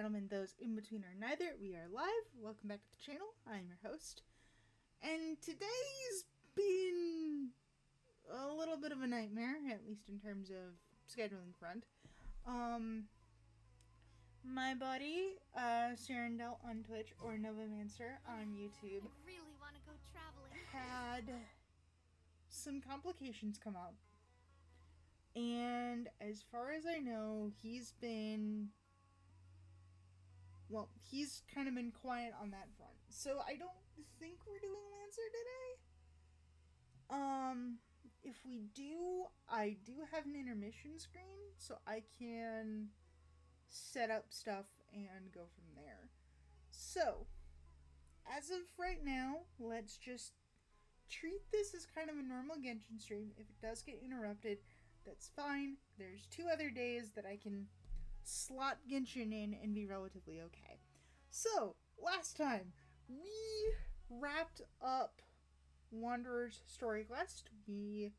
gentlemen, those in between or neither, we are live. Welcome back to the channel. I am your host. And today's been a little bit of a nightmare, at least in terms of scheduling front. My buddy, Sarandel on Twitch, or Novomancer on YouTube, I really want to go traveling. Had some complications come up. And as far as I know, he's kind of been quiet on that front. So I don't think we're doing Lancer today. If we do, I do have an intermission screen, so I can set up stuff and go from there. So, as of right now, let's just treat this as kind of a normal Genshin stream. If it does get interrupted, that's fine. There's 2 other days that I can slot Genshin in and be relatively okay. So, last time, we wrapped up Wanderer's story quest. We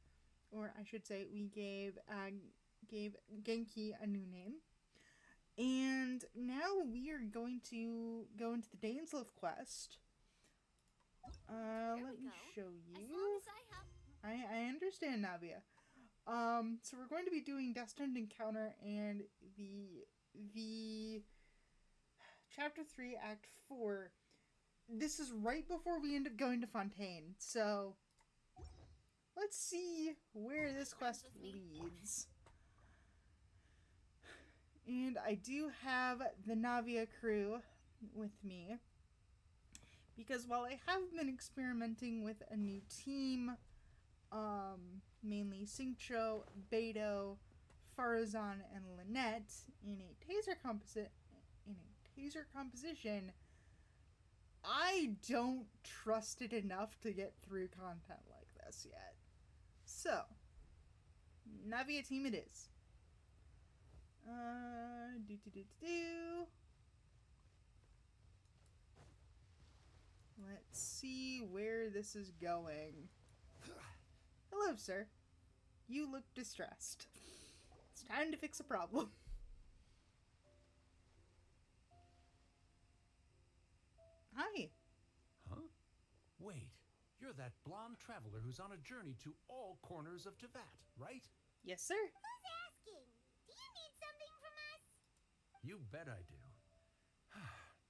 gave Genki a new name. And now we are going to go into the Dainsleif quest. Let me show you. As long as I have... I understand, Navia. So we're going to be doing Destined Encounter and the Chapter 3, Act 4. This is right before we end up going to Fontaine, so let's see where this quest leads. And I do have the Navia crew with me, because while I have been experimenting with a new team, mainly Xingqiu, Beidou, Farazan, and Lynette in a taser composition, I don't trust it enough to get through content like this yet. So, Navia team it is. Let's see where this is going. Hello, sir. You look distressed. It's time to fix a problem. Hi. Huh? Wait, you're that blonde traveler who's on a journey to all corners of Teyvat, right? Yes, sir. Who's asking? Do you need something from us? You bet I do.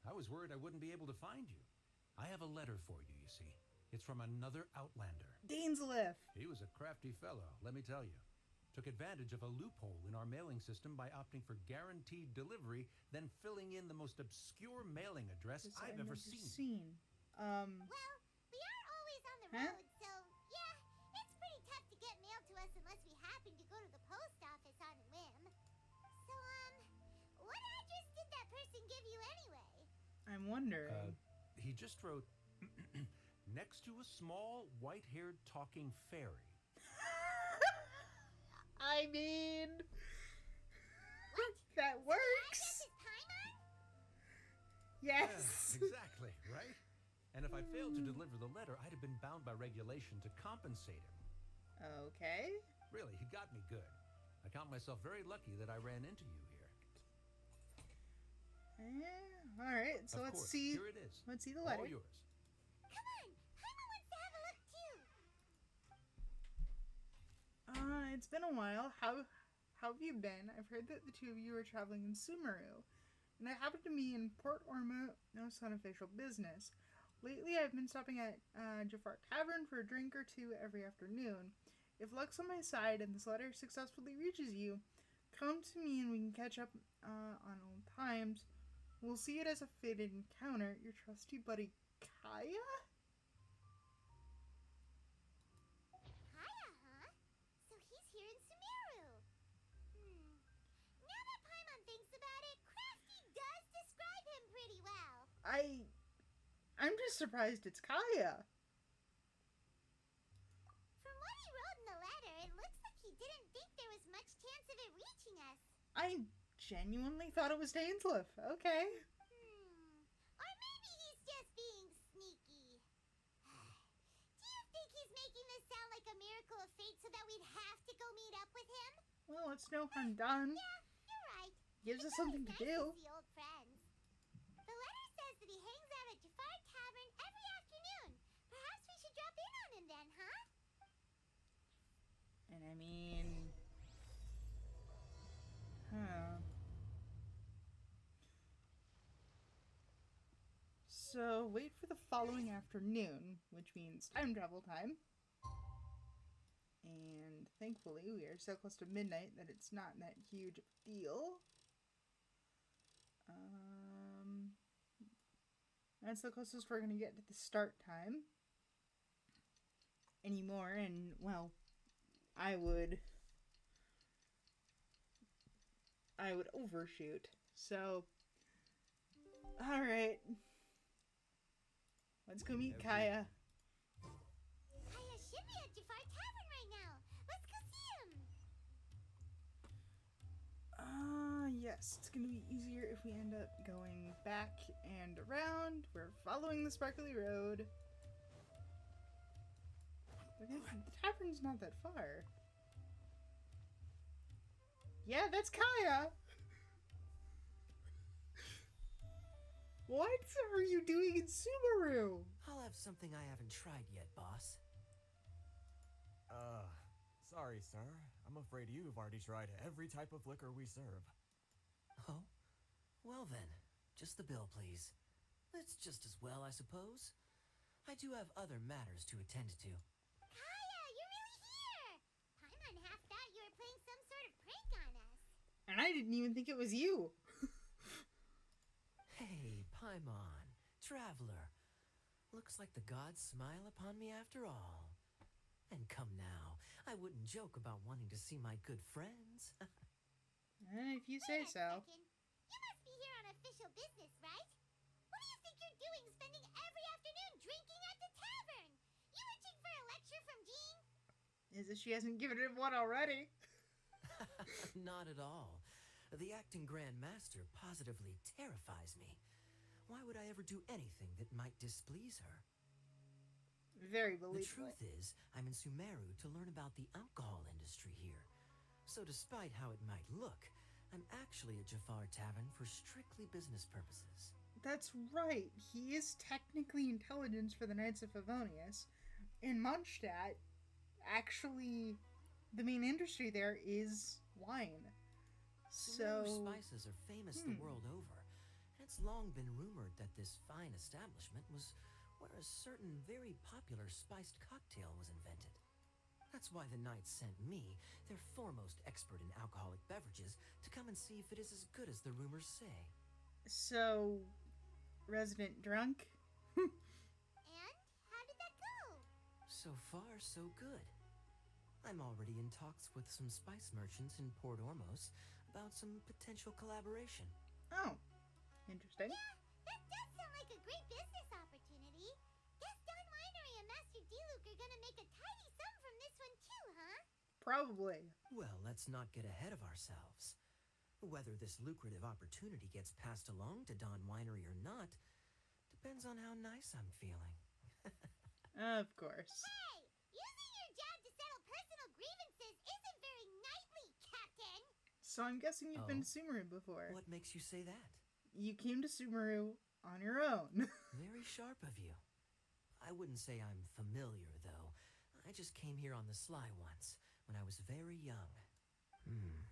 I was worried I wouldn't be able to find you. I have a letter for you, you see. It's from another Outlander. Dainsleif. He was a crafty fellow, let me tell you. Took advantage of a loophole in our mailing system by opting for guaranteed delivery, then filling in the most obscure mailing address I've ever seen. Well, we are always on the road, so yeah, it's pretty tough to get mail to us unless we happen to go to the post office on a whim. So, what address did that person give you anyway? I'm wondering. He just wrote, next to a small, white-haired talking fairy. I mean, What? that works. So the address is Paimon? Yes. Yeah, exactly, right? And if I failed to deliver the letter, I'd have been bound by regulation to compensate him. Okay. Really, he got me good. I count myself very lucky that I ran into you here. All right. So let's see. Here it is. Let's see the letter. All yours. Come on, Paimon wants to have a look too. It's been a while. How have you been? I've heard that the 2 of you are traveling in Sumeru, and I happen to be in Port Ormond. No, it's not official business. Lately, I've been stopping at Jafar Tavern for a drink or 2 every afternoon. If luck's on my side and this letter successfully reaches you, come to me and we can catch up on old times. We'll see it as a fated encounter. Your trusty buddy, Kaya? Kaya, huh? So he's here in Sumeru. Now that Paimon thinks about it, Crafty does describe him pretty well. I'm just surprised it's Kaya. From what he wrote in the letter, it looks like he didn't think there was much chance of it reaching us. I genuinely thought it was Dainsleif. Okay. Or maybe he's just being sneaky. Do you think he's making this sound like a miracle of fate so that we'd have to go meet up with him? Well, it's no harm done. Yeah, you're right. Gives us It's something always to nice do. To see old friends. And I mean... Huh. So, wait for the following afternoon, which means time travel time. And thankfully, we are so close to midnight that it's not that huge of a deal. That's the closest we're going to get to the start time anymore, and, well, I would overshoot. So, alright. Let's go meet Kaya. Kaya should be at Jafar Tavern right now. Let's go see him. Yes, it's gonna be easier if we end up going back and around. We're following the sparkly road. The tavern's not that far. Yeah, that's Kaya! What are you doing in Subaru? I'll have something I haven't tried yet, boss. Sorry, sir. I'm afraid you've already tried every type of liquor we serve. Oh? Well then, just the bill, please. It's just as well, I suppose. I do have other matters to attend to. Kaya, you're really here! Paimon half thought you were playing some sort of prank on us. And I didn't even think it was you. Hey, Paimon, traveler. Looks like the gods smile upon me after all. And come now, I wouldn't joke about wanting to see my good friends. If you say Wait a so. second. You must be here on official business, right? What do you think you're doing spending every afternoon drinking at the tavern? You itching for a lecture from Jean? As if she hasn't given him one already. Not at all. The acting Grand Master positively terrifies me. Why would I ever do anything that might displease her? Very believable. The truth is, I'm in Sumeru to learn about the alcohol industry here. So despite how it might look, I'm actually at Jafar Tavern for strictly business purposes. That's right. He is technically intelligence for the Knights of Favonius. In Mondstadt, actually, the main industry there is wine. Sumeru So, spices are famous the world over, and it's long been rumored that this fine establishment was where a certain very popular spiced cocktail was invented. That's why the Knights sent me, their foremost expert in alcoholic beverages, to come and see if it is as good as the rumors say. so, resident drunk? And how did that go? So far, so good. I'm already in talks with some spice merchants in Port Ormos about some potential collaboration. Oh, interesting. Yeah, that does sound like a great business opportunity. Guess Don Winery and Master D-Luke are gonna make a tidy sum from this one too, huh? Probably. Well, let's not get ahead of ourselves. Whether this lucrative opportunity gets passed along to Don Winery or not depends on how nice I'm feeling. Of course. Hey, using your job to settle personal grievances isn't very knightly, Captain. So I'm guessing you've been Oh? to Sumeru before. What makes you say that? You came to Sumeru on your own. Very sharp of you. I wouldn't say I'm familiar, though. I just came here on the sly once, when I was very young. And?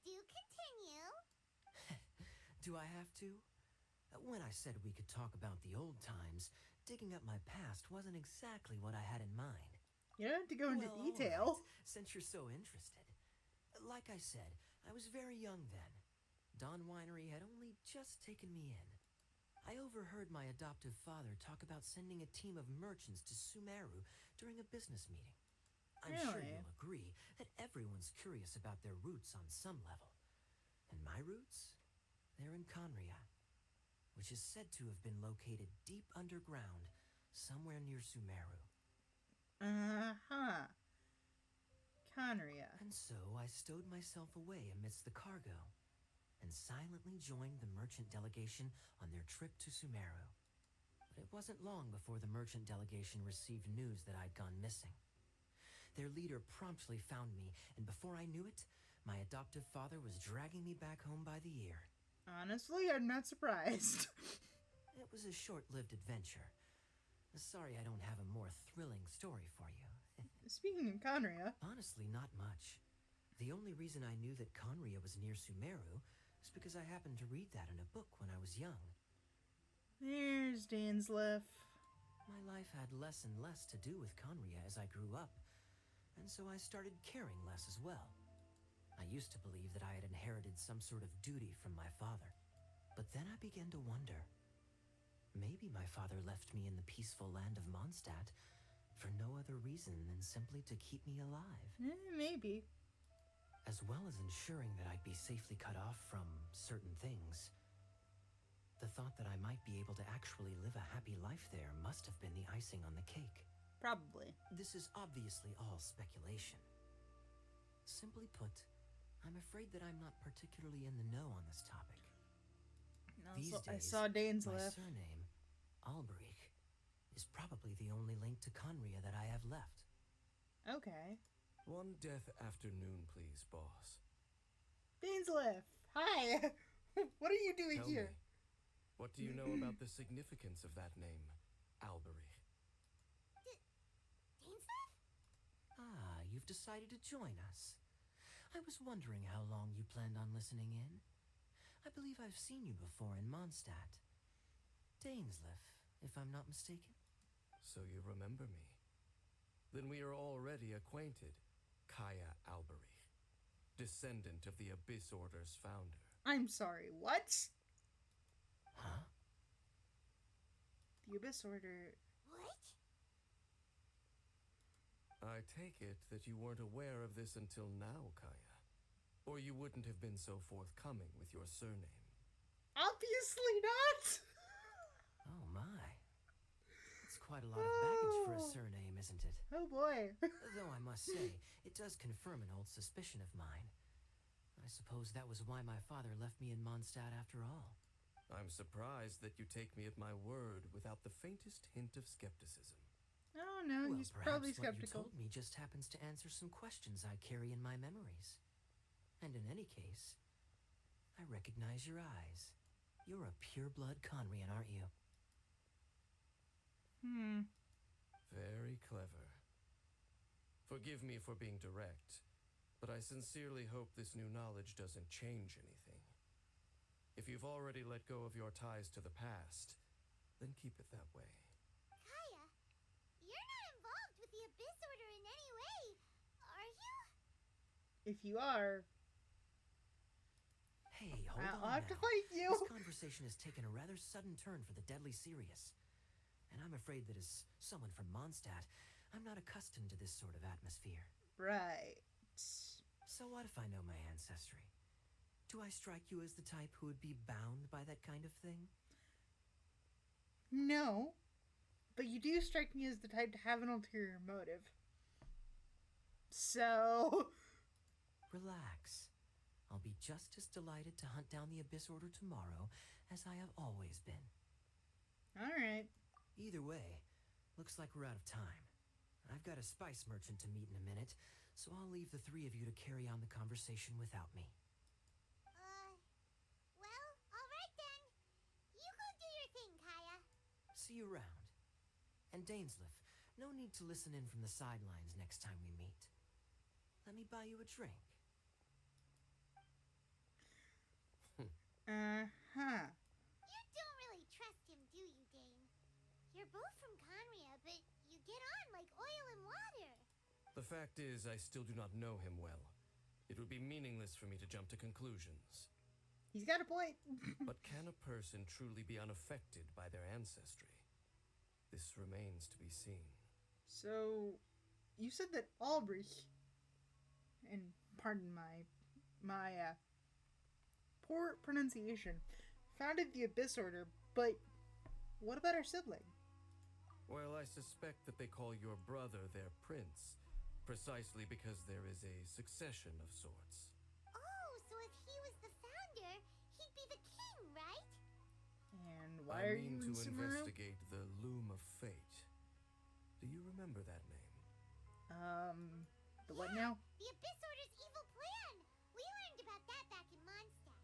Do continue. Do I have to? When I said we could talk about the old times, digging up my past wasn't exactly what I had in mind. You don't have to go into Well, detail. all right, since you're so interested. Like I said, I was very young then. Don Winery had only just taken me in. I overheard my adoptive father talk about sending a team of merchants to Sumeru during a business meeting. I'm sure Really? you'll agree that everyone's curious about their roots on some level. And my roots? They're in Conria, which is said to have been located deep underground, somewhere near Sumeru. Uh-huh. Conria. And so I stowed myself away amidst the cargo and silently joined the merchant delegation on their trip to Sumeru. But it wasn't long before the merchant delegation received news that I'd gone missing. Their leader promptly found me, and before I knew it, my adoptive father was dragging me back home by the ear. Honestly, I'm not surprised. It was a short-lived adventure. Sorry I don't have a more thrilling story for you. Speaking of Conria, Honestly, not much. The only reason I knew that Conria was near Sumeru is because I happened to read that in a book when I was young. there's Dainsleif. My life had less and less to do with Conria as I grew up, and so I started caring less as well. I used to believe that I had inherited some sort of duty from my father, but then I began to wonder. Maybe my father left me in the peaceful land of Mondstadt for no other reason than simply to keep me alive. Maybe. As well as ensuring that I'd be safely cut off from certain things. The thought that I might be able to actually live a happy life there must have been the icing on the cake. Probably. This is obviously all speculation. Simply put, I'm afraid that I'm not particularly in the know on this topic. These I days, saw my Dainsleif. surname, Alberich, is probably the only link to Conria that I have left. Okay. One death afternoon, please, boss. Dainsleif, hi. What are you doing Tell here? me, what do you know about the significance of that name, Alberich? Dainsleif? Ah, you've decided to join us. I was wondering how long you planned on listening in. I believe I've seen you before in Mondstadt. Dainsleif, if I'm not mistaken. So you remember me. Then we are already acquainted. Kaya Alberich, descendant of the Abyss Order's founder. I'm sorry, what? Huh? The Abyss Order. What? I take it that you weren't aware of this until now, Kaya. Or you wouldn't have been so forthcoming with your surname. Obviously not! Oh my. It's quite a lot of baggage for a surname, isn't it? Oh boy. Though I must say, it does confirm an old suspicion of mine. I suppose that was why my father left me in Mondstadt after all. I'm surprised that you take me at my word without the faintest hint of skepticism. Oh no, Well, he's perhaps probably what you skeptical. told me just happens to answer some questions I carry in my memories. And in any case, I recognize your eyes. You're a pure-blood Conrian, aren't you? Very clever. Forgive me for being direct, but I sincerely hope this new knowledge doesn't change anything. If you've already let go of your ties to the past, then keep it that way. Kaya, you're not involved with the Abyss Order in any way, are you? If you are, Hey, hold I'll on have to now. fight you. This conversation has taken a rather sudden turn for the deadly serious. And I'm afraid that as someone from Mondstadt, I'm not accustomed to this sort of atmosphere. Right. So what if I know my ancestry? Do I strike you as the type who would be bound by that kind of thing? No. But you do strike me as the type to have an ulterior motive. So... Relax. I'll be just as delighted to hunt down the Abyss Order tomorrow as I have always been. Alright. Either way, looks like we're out of time. I've got a spice merchant to meet in a minute, so I'll leave the three of you to carry on the conversation without me. Well, alright then. You go do your thing, Kaya. See you around. And Dainsleif, no need to listen in from the sidelines next time we meet. Let me buy you a drink. Uh-huh. You don't really trust him, do you, Dane? You're both from Conria, but you get on like oil and water. The fact is, I still do not know him well. It would be meaningless for me to jump to conclusions. He's got a point. But can a person truly be unaffected by their ancestry? This remains to be seen. So, you said that Albrecht, and pardon my poor pronunciation, founded the Abyss Order, but what about our sibling? Well, I suspect that they call your brother their prince, precisely because there is a succession of sorts. Oh, so if he was the founder, he'd be the king, right? And why I are mean you in to Sumeru? investigate the Loom of Fate. Do you remember that name? The what now? The Abyss Order's evil plan. We learned about that back in Mondstadt.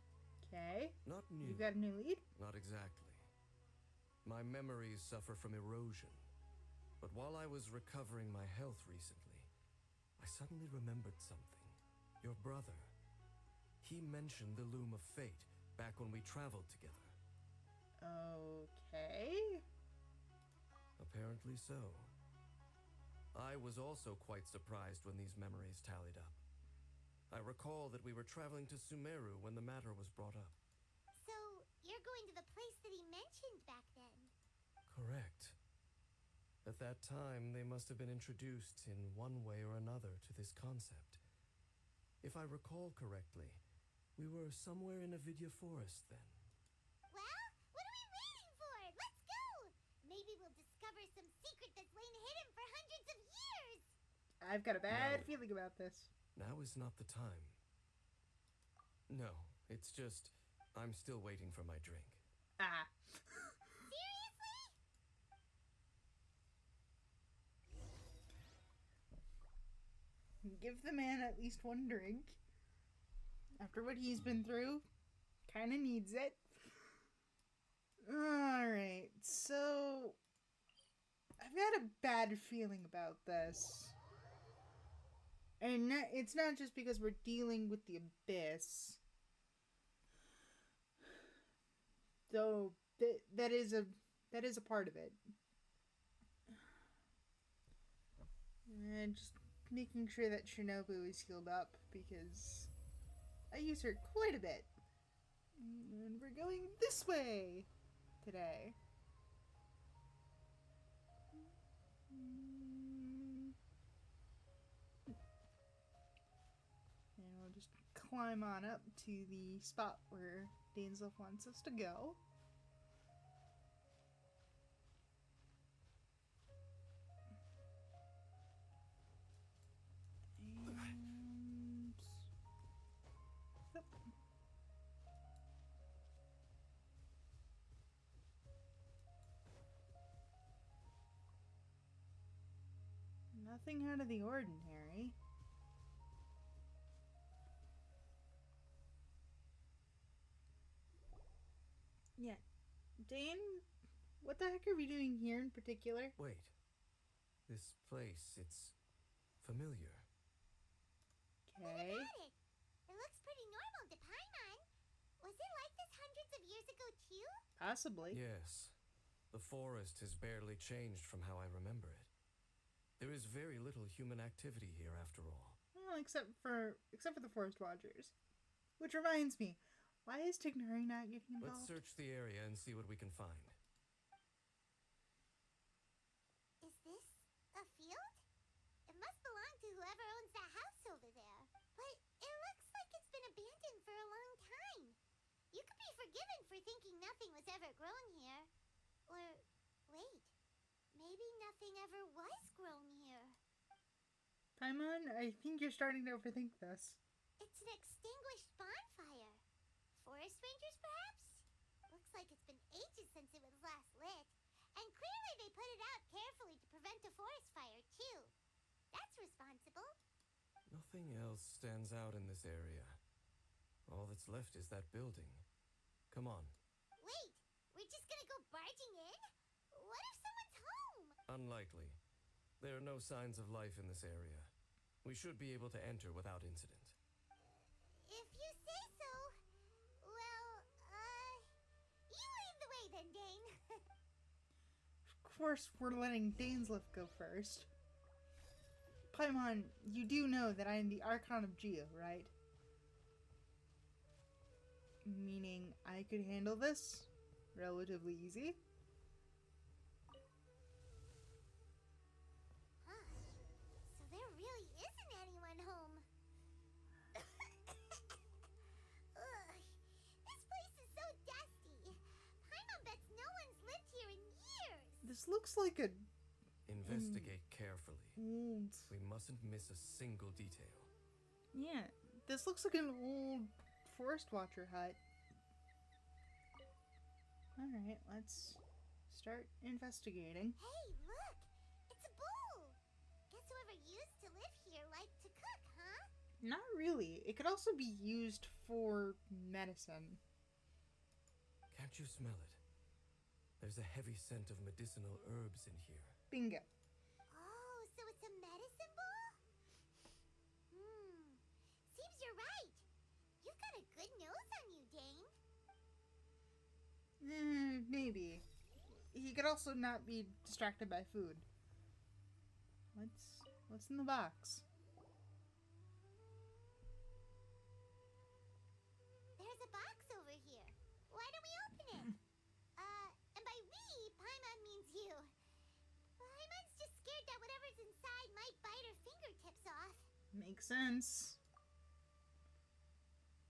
Okay. Not new. You got a new lead? Not exactly. My memories suffer from erosion. But while I was recovering my health recently, I suddenly remembered something. Your brother. He mentioned the Loom of Fate back when we traveled together. Okay. Apparently so. I was also quite surprised when these memories tallied up. I recall that we were traveling to Sumeru when the matter was brought up. So, you're going to the place that he mentioned back then? Correct. At that time, they must have been introduced in one way or another to this concept. If I recall correctly, we were somewhere in Avidya Forest then. Well, what are we waiting for? Let's go! Maybe we'll discover some secret that's lain hidden for hundreds of years! I've got a bad No. feeling about this. Now is not the time. No, it's just, I'm still waiting for my drink. Ah. Seriously? Give the man at least one drink. After what he's been through, kind of needs it. Alright, so I've got a bad feeling about this. And it's not just because we're dealing with the abyss. Though that is a part of it. And just making sure that Shinobu is healed up because I use her quite a bit. And we're going this way today. And we'll just climb on up to the spot where Dainsleif wants us to go. And... Yep. Nothing out of the ordinary. Yeah. Dane, what the heck are we doing here in particular? Wait. This place, it's familiar. Okay. Look at it! It looks pretty normal to Paimon. Was it like this hundreds of years ago too? Possibly. Yes. The forest has barely changed from how I remember it. There is very little human activity here after all. Well, except for the forest watchers. Which reminds me, why is Tignari not getting involved? Let's search the area and see what we can find. Is this a field? It must belong to whoever owns that house over there. But it looks like it's been abandoned for a long time. You could be forgiven for thinking nothing was ever grown here. Or, wait, maybe nothing ever was grown here. Paimon, I think you're starting to overthink this. It's an extinguished bonfire. Forest rangers, perhaps? Looks like it's been ages since it was last lit. And clearly they put it out carefully to prevent a forest fire, too. That's responsible. Nothing else stands out in this area. All that's left is that building. Come on. Wait, we're just gonna go barging in? What if someone's home? Unlikely. There are no signs of life in this area. We should be able to enter without incident. If you say so. Well, you lead the way then, Dane. Of course, we're letting Dainsleif go first. Paimon, you do know that I am the Archon of Geo, right? Meaning I could handle this relatively easy. Huh. So there really isn't anyone home. Ugh. This place is so dusty. Paimon bets no one's lived here in years. This looks like a Investigate carefully. old... We mustn't miss a single detail. Yeah, this looks like an old forest watcher hut. Alright, let's start investigating. Hey, look! It's a bull! Guess whoever used to live here liked to cook, huh? Not really. It could also be used for medicine. Can't you smell it? There's a heavy scent of medicinal herbs in here. Bingo. Oh, so it's a medicine bull? good nose on you, Dane. Maybe. He could also not be distracted by food. What's in the box? There's a box over here. Why don't we open it? And by we, Paimon means you. Paimon's just scared that whatever's inside might bite her fingertips off. Makes sense.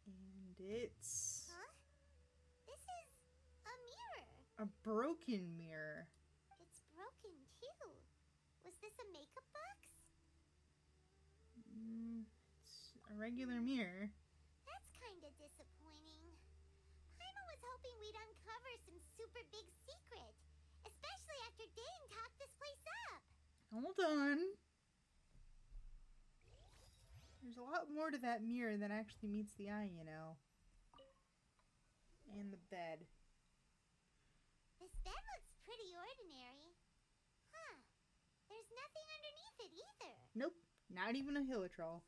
And it's Huh? This is a mirror. a broken mirror. It's broken too. Was this a makeup box? It's a regular mirror. That's kinda disappointing. Paimon was hoping we'd uncover some super big secret. Especially after Dane talked this place up. Hold on. There's a lot more to that mirror than actually meets the eye, you know. And the bed. This bed looks pretty ordinary. Huh. There's nothing underneath it either. Nope, not even a hilitrol.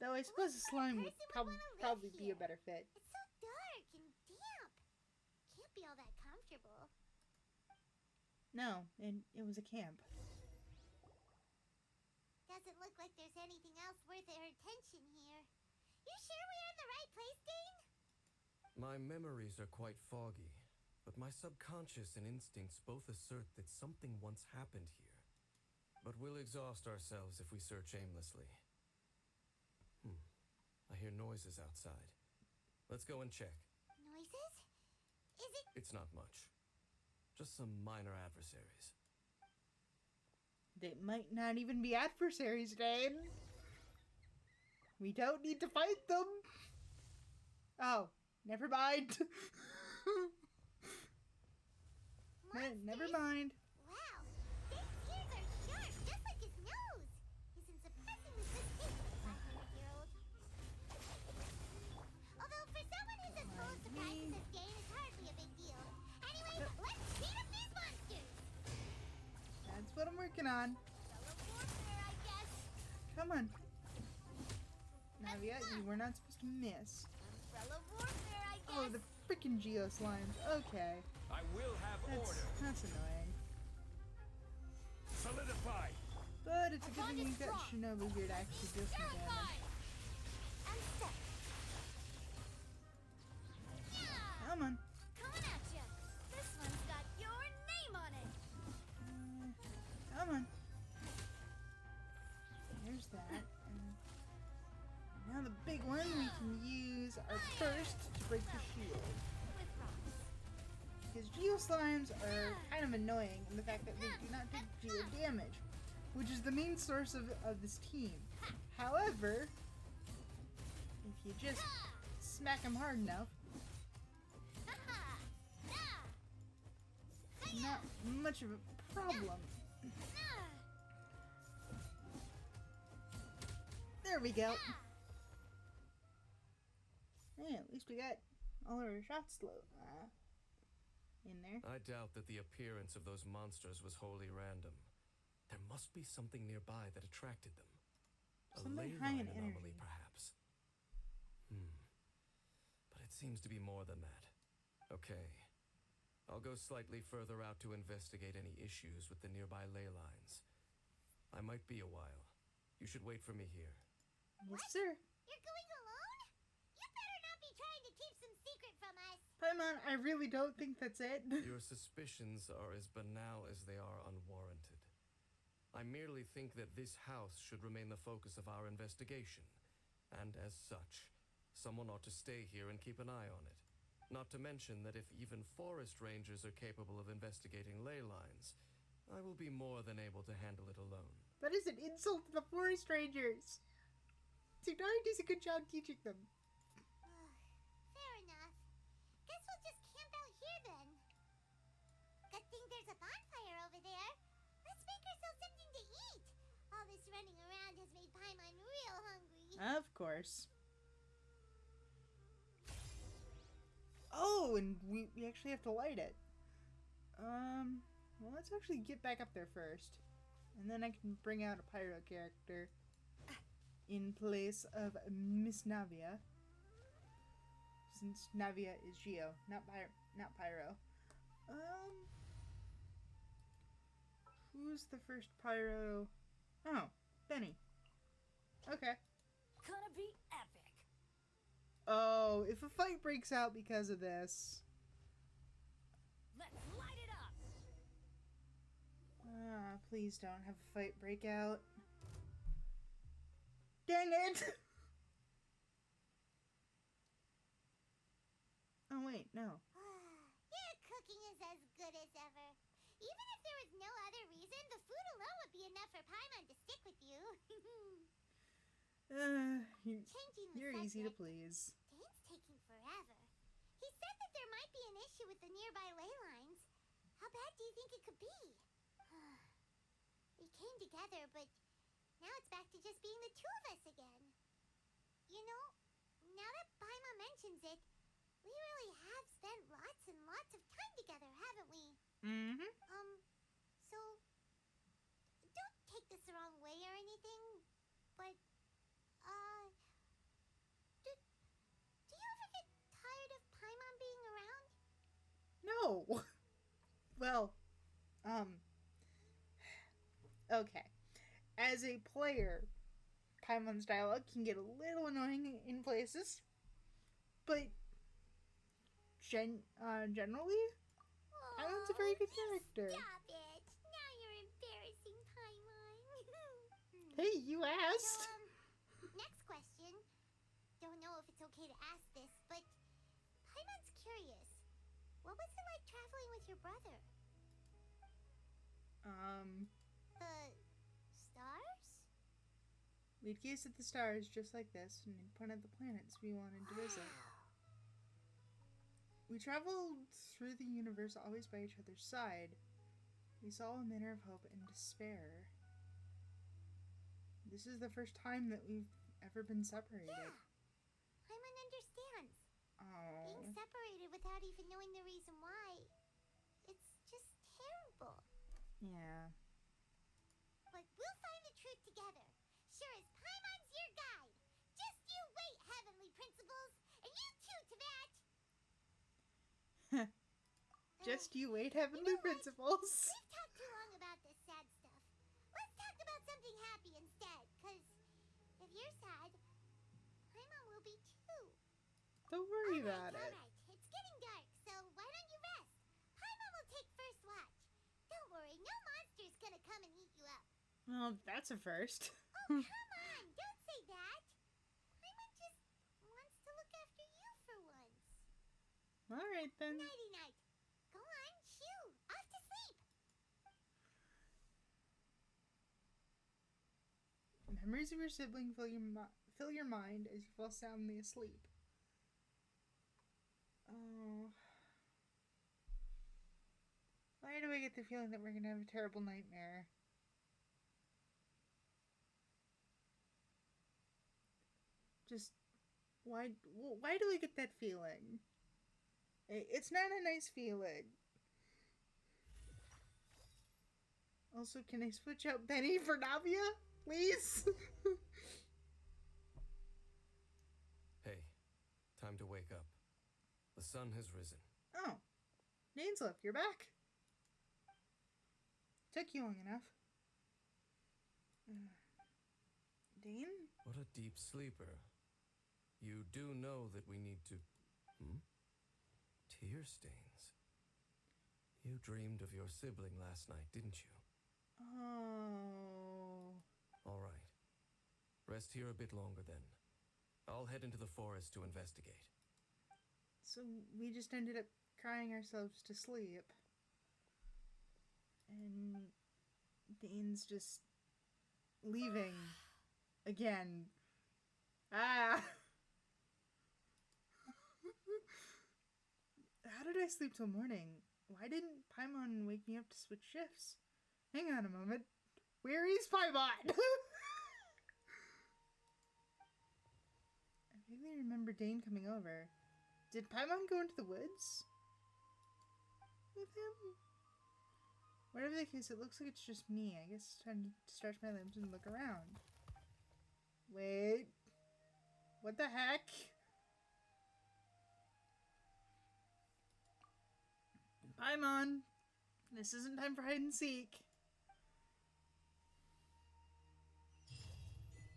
Though I suppose a slime would probably be a better fit. It's so dark and damp. Can't be all that comfortable. No, and it was a camp. Doesn't look like there's anything else worth our attention here. You sure we're in the right place, Dane? My memories are quite foggy, but my subconscious and instincts both assert that something once happened here. But we'll exhaust ourselves if we search aimlessly. I hear noises outside. Let's go and check. Noises? Is it... It's not much. Just some minor adversaries. They might not even be adversaries, Dane. We don't need to fight them. Oh, never mind. Never mind. Wow, Dane's ears are sharp, just like his nose. He's in surprisingly good shape for 500-year-old. Although for someone who's as full of surprises as Dane, it's hardly a big deal. Anyway, let's beat up these monsters. That's what I'm working on. Fellow warfare, I guess. Come on. Navia, you were not supposed to miss. Umbrella warfare, I guess. Oh, the freaking Geo Slimes. Okay. I will have order. That's annoying. Solidify. But it's a good thing we've got Shinobu here to actually deal some damage. I'm stuck. Come on. Coming at you. This one's got your name on it. Come on. There's that. And now the big one, we can use our burst to break the shield. With rocks. Because Geo Slimes are kind of annoying in the fact that they do not take Geo damage, which is the main source of this team. However, if you just smack them hard enough, not much of a problem. There we go. Yeah, at least we got all our shots in there. I doubt that the appearance of those monsters was wholly random. There must be something nearby that attracted them. Something A high in ley line anomaly, energy. perhaps. But it seems to be more than that. Okay. I'll go slightly further out to investigate any issues with the nearby ley lines. I might be a while. You should wait for me here. Yes, sir. You're going alone? You better not be trying to keep some secret from us. Paimon, I really don't think that's it. Your suspicions are as banal as they are unwarranted. I merely think that this house should remain the focus of our investigation, and as such, someone ought to stay here and keep an eye on it. Not to mention that if even forest rangers are capable of investigating ley lines, I will be more than able to handle it alone. That is an insult to the forest rangers. Tsunari does a good job teaching them. Fair enough. Guess we'll just camp out here then. Good thing there's a bonfire over there. Let's make ourselves something to eat. All this running around has made Paimon real hungry. Of course. Oh, and we actually have to light it. Well, let's actually get back up there first. And then I can bring out a pyro character in place of Miss Navia. since Navia is Geo, not Pyro. Who's the first Pyro? Oh, Benny. Okay. Gonna be epic. Oh, if a fight breaks out because of this. Let's light it up. Please don't have a fight break out. Dang it! Oh wait, no. Your cooking is as good as ever. Even if there was no other reason, the food alone would be enough for Paimon to stick with you. Changing the You're easy to subject, please. Dane's taking forever. He said that there might be an issue with the nearby ley lines. How bad do you think it could be? We came together, but now it's back to just being the two of us again. You know, now that Paimon mentions it, we really have spent lots and lots of time together, haven't we? Mm-hmm. So, don't take this the wrong way or anything, but, do you ever get tired of Paimon being around? No. Well, okay. As a player, Paimon's dialogue can get a little annoying in places, but generally, Paimon's a very good character. Stop it! Now you're embarrassing Paimon. Hey, you asked. So, next question. Don't know if it's okay to ask this, but Paimon's curious. What was it like traveling with your brother? The stars? We'd gaze at the stars just like this and point at the planets we wanted to visit. We traveled through the universe always by each other's side. We saw a manner of hope and despair. This is the first time that we've ever been separated. Yeah. Paimon understands. Oh. Being separated without even knowing the reason why. It's just terrible. Yeah. But we'll find the truth together. Sure as Paimon's your guide. Just you wait, Heavenly Principles. And you too, Teyvat. Just you wait, Heavenly Principles. We've talked too long about this sad stuff. Let's talk about something happy instead. Because if you're sad, Paimon will be too. Don't worry about it. Alright. It's getting dark, so why don't you rest? Paimon will take first watch. Don't worry, no monster's gonna come and eat you up. Well, that's a first. Oh, come on! Don't say that! Paimon just wants to look after you for once. Alright then. Nighty-night. Go on, shoo! Off to sleep! Memories of your sibling fill your mind as you fall soundly asleep. Oh. Why do I get the feeling that we're gonna have a terrible nightmare? Just, why do I get that feeling? It's not a nice feeling. Also, can I switch out Benny for Navia, please? Hey, time to wake up. The sun has risen. Oh, Dainsleif, you're back. Took you long enough. Dane? What a deep sleeper. You do know that we need to... Tear stains. You dreamed of your sibling last night, didn't you? Oh. All right. Rest here a bit longer then. I'll head into the forest to investigate. So we just ended up crying ourselves to sleep. And Dane's just leaving again. Ah! How did I sleep till morning? Why didn't Paimon wake me up to switch shifts? Hang on a moment. Where is Paimon? I vaguely remember Dane coming over. Did Paimon go into the woods with him? Whatever the case, it looks like it's just me. I guess it's time to stretch my limbs and look around. Wait. What the heck? Paimon, this isn't time for hide and seek.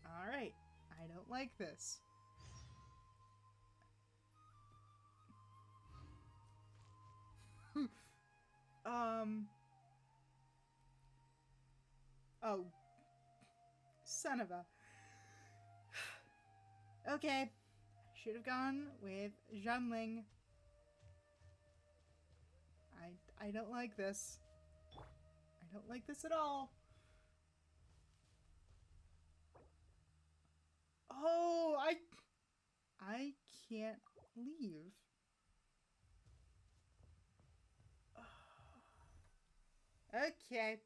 Alright, I don't like this. Oh. Son of a... Okay. Should have gone with Zhanling. I don't like this. I don't like this at all. Oh, I can't leave. Okay.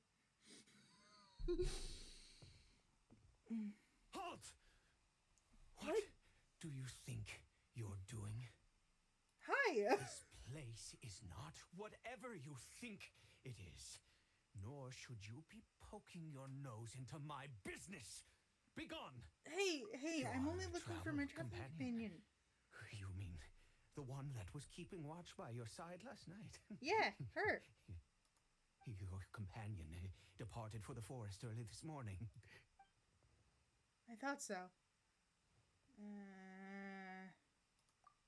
Halt! What do you think you're doing? Hi. This place is not whatever you think it is. Nor should you be poking your nose into my business. Begone! Hey, I'm Your only looking for my traveling companion. You mean the one that was keeping watch by your side last night? Yeah, her. Your companion departed for the forest early this morning. I thought so.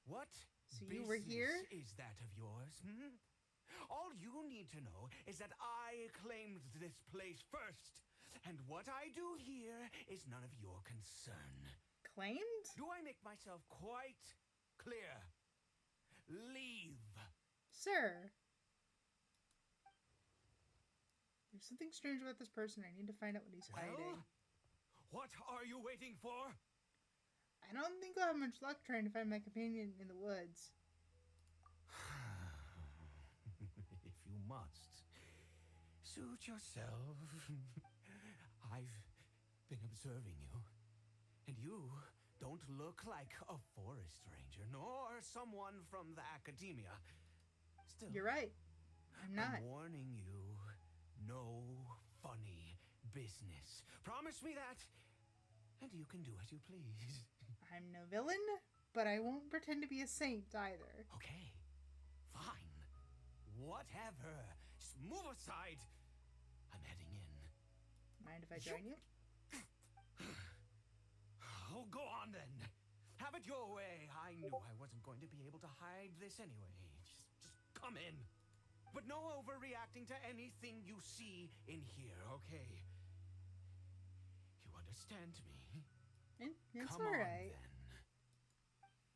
What So you were here? is that of yours? Hmm? All you need to know is that I claimed this place first. And what I do here is none of your concern. Claimed? Do I make myself quite clear? Leave. Sir. There's something strange about this person. I need to find out what he's hiding. What are you waiting for? I don't think I'll have much luck trying to find my companion in the woods. If you must, suit yourself. I've been observing you, and you don't look like a forest ranger, nor someone from the academia. Still, You're right. I'm not. I'm warning you, no funny business. Promise me that, and you can do as you please. I'm no villain, but I won't pretend to be a saint either. Okay, fine. Whatever. Just move aside. I'm heading in. Mind if I join you? Oh, go on then. Have it your way. I knew I wasn't going to be able to hide this anyway. Just come in. But no overreacting to anything you see in here, okay? You understand me? It's Come on, alright.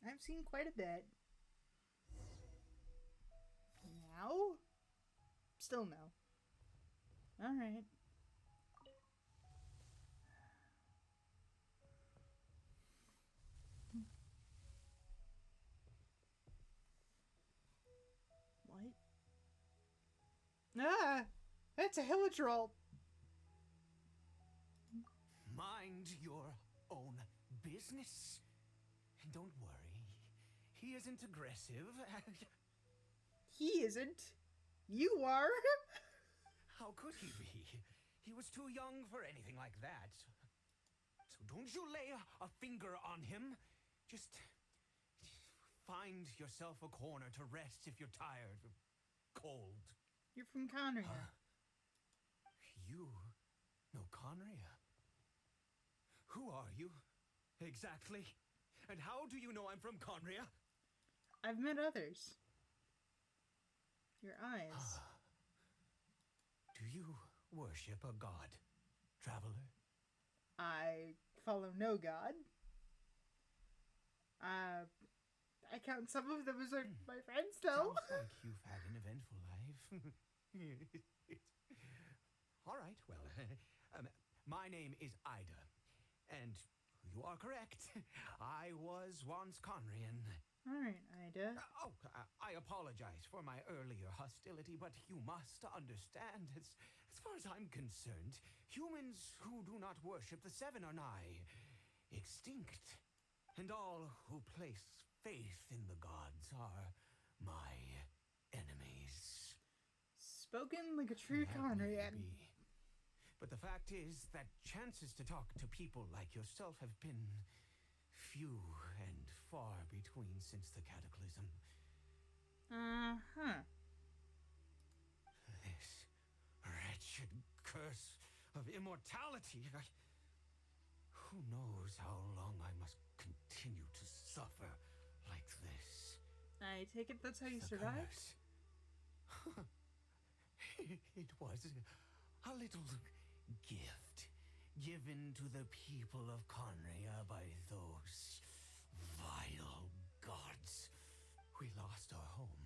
then. I've seen quite a bit. Now? Still no. Alright. What? Ah! That's a Hilitroll! Mind your own business. And don't worry. He isn't aggressive. He isn't. You are. How could he be? He was too young for anything like that. So don't you lay a finger on him. Just find yourself a corner to rest if you're tired or cold. You're from Conria. You know Conria? Who are you? Exactly. And how do you know I'm from Conria? I've met others. Your eyes. Do you worship a god, traveler? I follow no god. I count some of them as my friends, though. Sounds like you've had an eventful life. All right, well, my name is Ida, and you are correct. I was once Conrian. All right, Ida. I apologize for my earlier hostility, but you must understand, as far as I'm concerned, humans who do not worship the Seven are nigh extinct, and all who place faith in the gods are my enemies. Spoken like a true That Conrian. may be. But the fact is that chances to talk to people like yourself have been few and far between since the cataclysm. Uh-huh. immortality. Who knows how long I must continue to suffer like this? I take it that's how you The survived? curse. It was a little gift given to the people of Conria by those vile gods. We lost our home,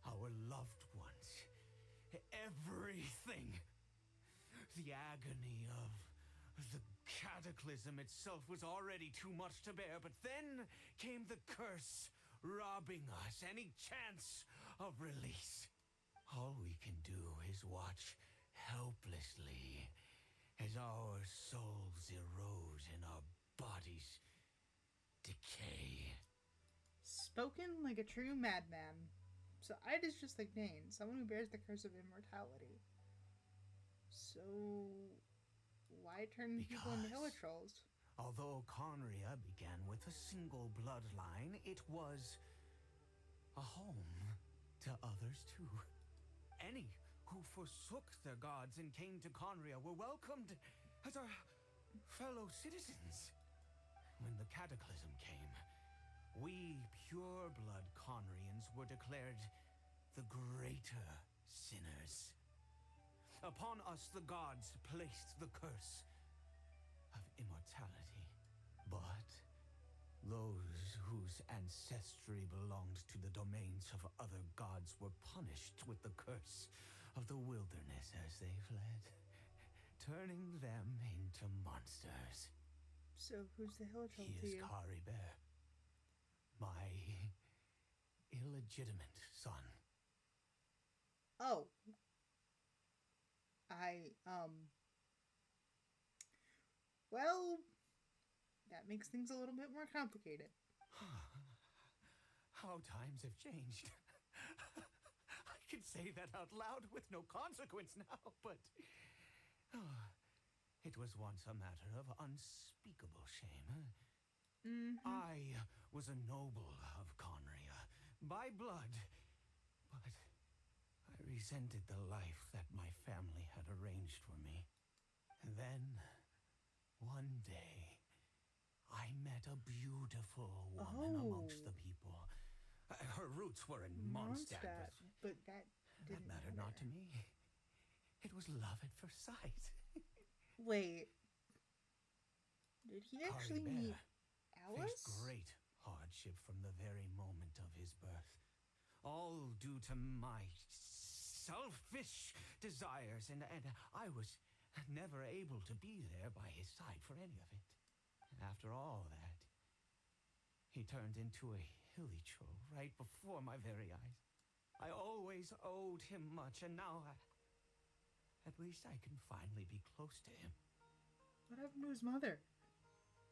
our loved ones, everything. The agony of the cataclysm itself was already too much to bear, but then came the curse, robbing us any chance of release. All we can do is watch helplessly as our souls erode and our bodies decay. Spoken like a true madman. So Id is just like Dane, someone who bears the curse of immortality. So why turn people into Because- Hilitrolls? Although Conria began with a single bloodline, it was a home to others too. Any who forsook their gods and came to Conria were welcomed as our fellow citizens. When the cataclysm came, we pure-blood Conrians were declared the greater sinners. Upon us the gods placed the curse of immortality. But those whose ancestry belonged to the domains of other gods were punished with the curse of the wilderness as they fled, turning them into monsters. So who's the Hilitroll to He is you? Kari Bear, my illegitimate son. Oh. Well, that makes things a little bit more complicated. How times have changed. I can say that out loud with no consequence now, but it was once a matter of unspeakable shame. I was a noble of Conria by blood, but I resented the life that my family had arranged for me. And then, one day, I met a beautiful woman amongst the people. Her roots were in Mondstadt, but that didn't mattered not to me. It was love at first sight. Wait. Did he actually Kari meet Bear Alice? faced great hardship from the very moment of his birth. All due to my selfish desires, and I was never able to be there by his side for any of it. After all that, he turned into a Hilitroll right before my very eyes. I always owed him much, and now at least I can finally be close to him. What happened to his mother?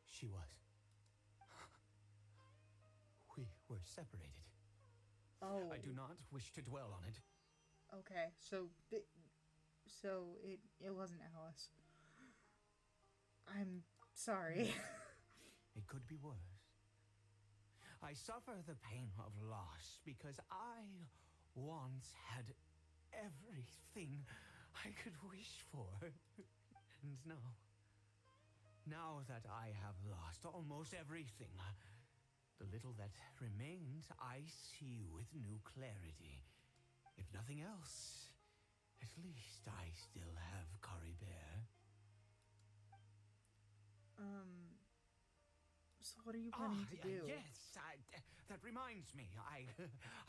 She was. We were separated. Oh. I do not wish to dwell on it. Okay, so it wasn't Alice. I'm sorry. It could be worse. I suffer the pain of loss because I once had everything I could wish for. And now that I have lost almost everything, the little that remains I see with new clarity. If nothing else, at least I still have Kari Bear. So what are you planning to do? Yes, that reminds me.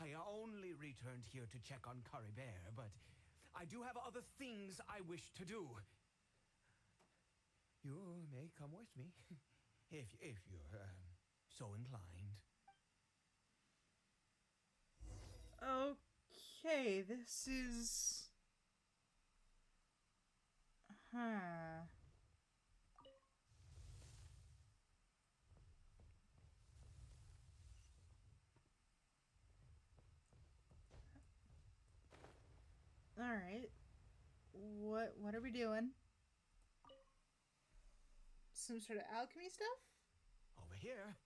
I only returned here to check on Kari Bear, but I do have other things I wish to do. You may come with me, if you're so inclined. Okay, this is... Huh. Alright. What are we doing? Some sort of alchemy stuff? Over here.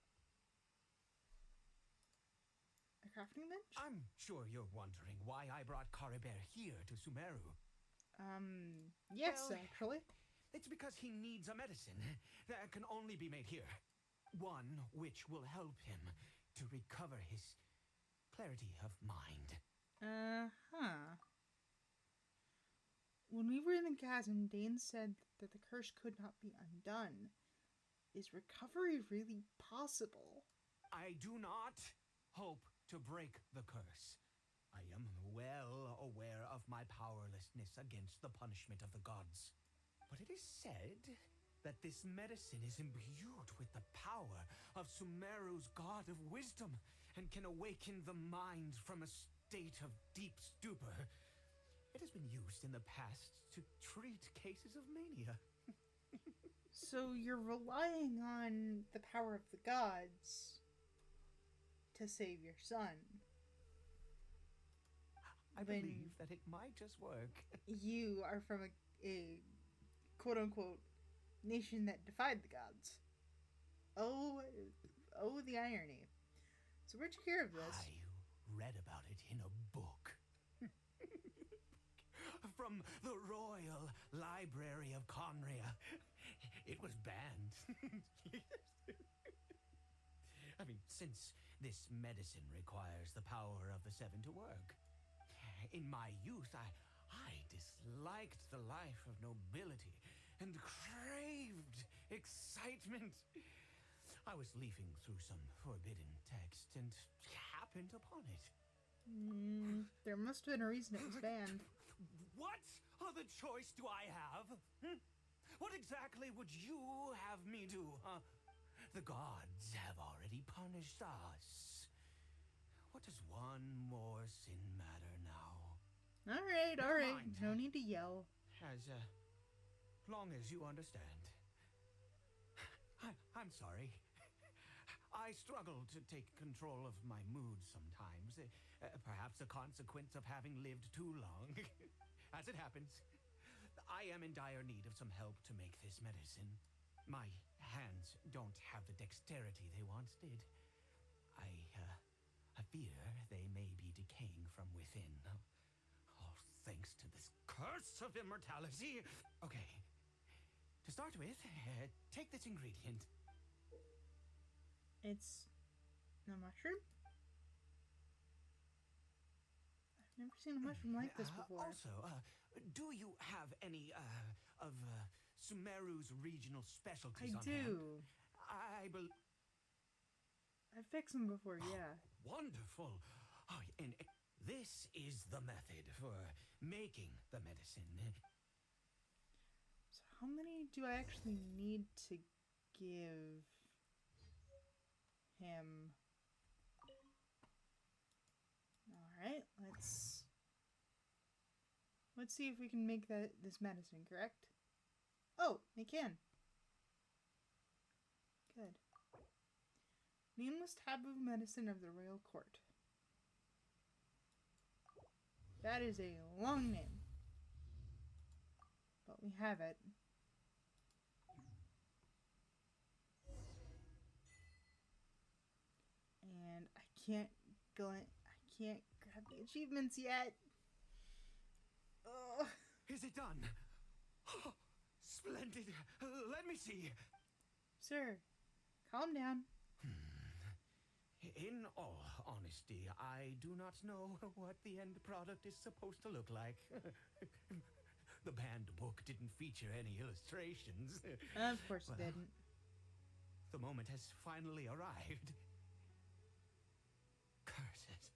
A crafting bench? I'm sure you're wondering why I brought Kari Bear here to Sumeru. Yes, Well, actually. It's because he needs a medicine that can only be made here. One which will help him to recover his clarity of mind. Uh-huh. When we were in the chasm, Dane said that the curse could not be undone. Is recovery really possible? I do not hope to break the curse. I am well aware of my powerlessness against the punishment of the gods. But it is said that this medicine is imbued with the power of Sumeru's god of wisdom and can awaken the mind from a state of deep stupor. It has been used in the past to treat cases of mania. So you're relying on the power of the gods to save your son. I When believe that it might just work. you are from a quote-unquote nation that defied the gods. Oh, the irony. So where'd you hear of this? I read about it in a book. From the Royal Library of Conria. It was banned. I mean, since this medicine requires the power of the seven to work. In my youth, I disliked the life of nobility and craved excitement. I was leafing through some forbidden text and happened upon it. There must have been a reason it was banned. What other choice do I have? What exactly would you have me do? The gods have already punished us. What does one more sin matter now? All right. Mind. No need to yell. As long as you understand. I'm sorry. I struggle to take control of my mood sometimes. Perhaps a consequence of having lived too long. As it happens, I am in dire need of some help to make this medicine. My hands don't have the dexterity they once did. I fear they may be decaying from within. All thanks to this curse of immortality. Okay. To start with, take this ingredient. It's a mushroom? I've never seen a mushroom like this before. Also, do you have any of Sumeru's regional specialties on hand? I do. I've fixed them before, yeah. Wonderful. Oh, and this is the method for making the medicine. So how many do I actually need to give him? Alright, let's see if we can make this medicine, correct? Oh, we can. Good. Nameless taboo medicine of the royal court. That is a long name. But we have it. And I can't grab the achievements yet. Ugh. Is it done? Oh, splendid. Let me see. Sir, calm down. In all honesty, I do not know what the end product is supposed to look like. The banned book didn't feature any illustrations. Of course it Well, didn't. The moment has finally arrived. Curses.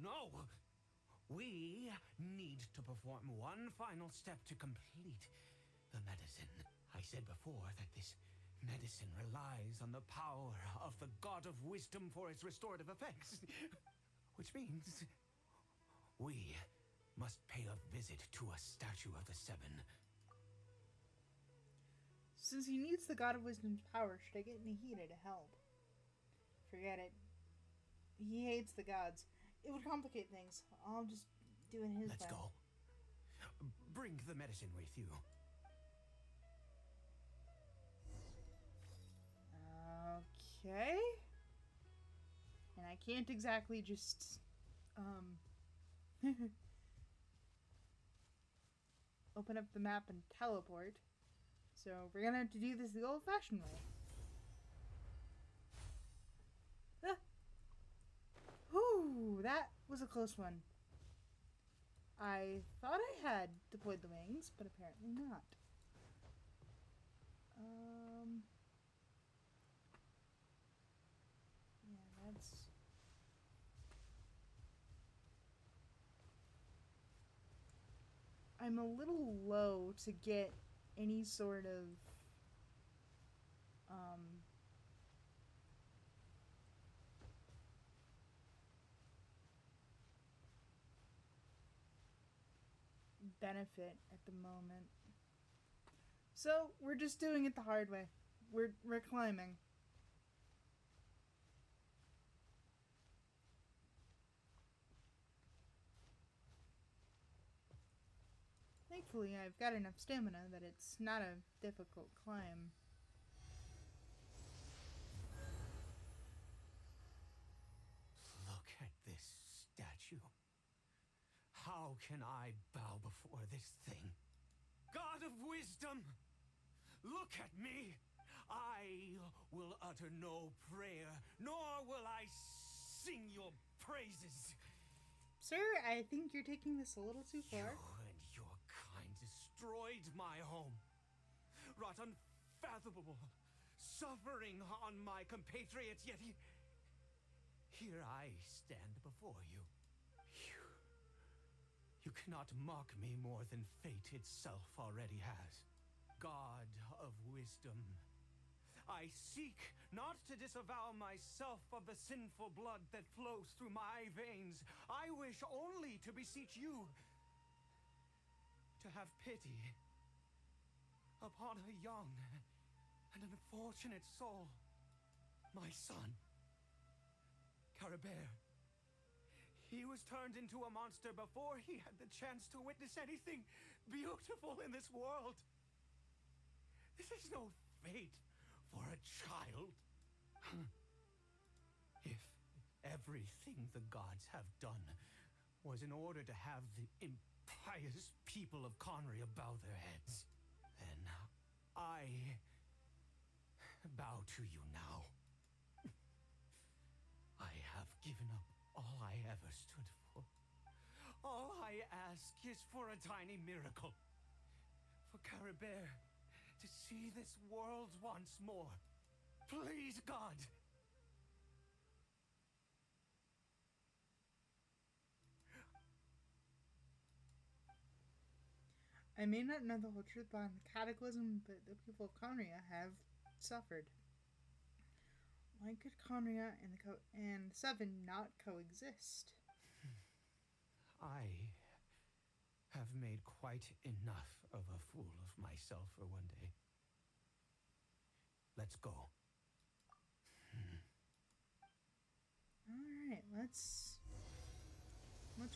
No! We need to perform one final step to complete the medicine. I said before that this medicine relies on the power of the god of wisdom for its restorative effects. Which means we must pay a visit to a statue of the seven. Since he needs the god of wisdom's power, should I get Nahida to help? Forget it. He hates the gods. It would complicate things. I'll just do it his way. Let's go. Bring the medicine with you. Okay. And I can't exactly just open up the map and teleport. So we're gonna have to do this the old-fashioned way. Ah. Whew, that was a close one. I thought I had deployed the wings, but apparently not. Yeah, that's... I'm a little low to get any sort of benefit at the moment. So we're just doing it the hard way. We're climbing. Thankfully, I've got enough stamina that it's not a difficult climb. Look at this statue. How can I bow before this thing? God of wisdom, look at me. I will utter no prayer, nor will I sing your praises. Sir, I think you're taking this a little too far. You and your kind destroyed my home, wrought unfathomable suffering on my compatriots, yet here I stand before you. You cannot mock me more than fate itself already has. God of wisdom, I seek not to disavow myself of the sinful blood that flows through my veins. I wish only to beseech you to have pity upon a young and unfortunate soul, my son, Caribert. He was turned into a monster before he had the chance to witness anything beautiful in this world. This is no fate for a child. If everything the gods have done was in order to have the impious people of Conria bow their heads, then I bow to you now. I have given up all I ever stood for. All I ask is for a tiny miracle. For Caribert to see this world once more. Please, God. I may not know the whole truth behind the cataclysm, but the people of Conria have suffered. Why could Conria and the Seven not coexist? I have made quite enough of a fool of myself for one day. Let's go. Alright, let's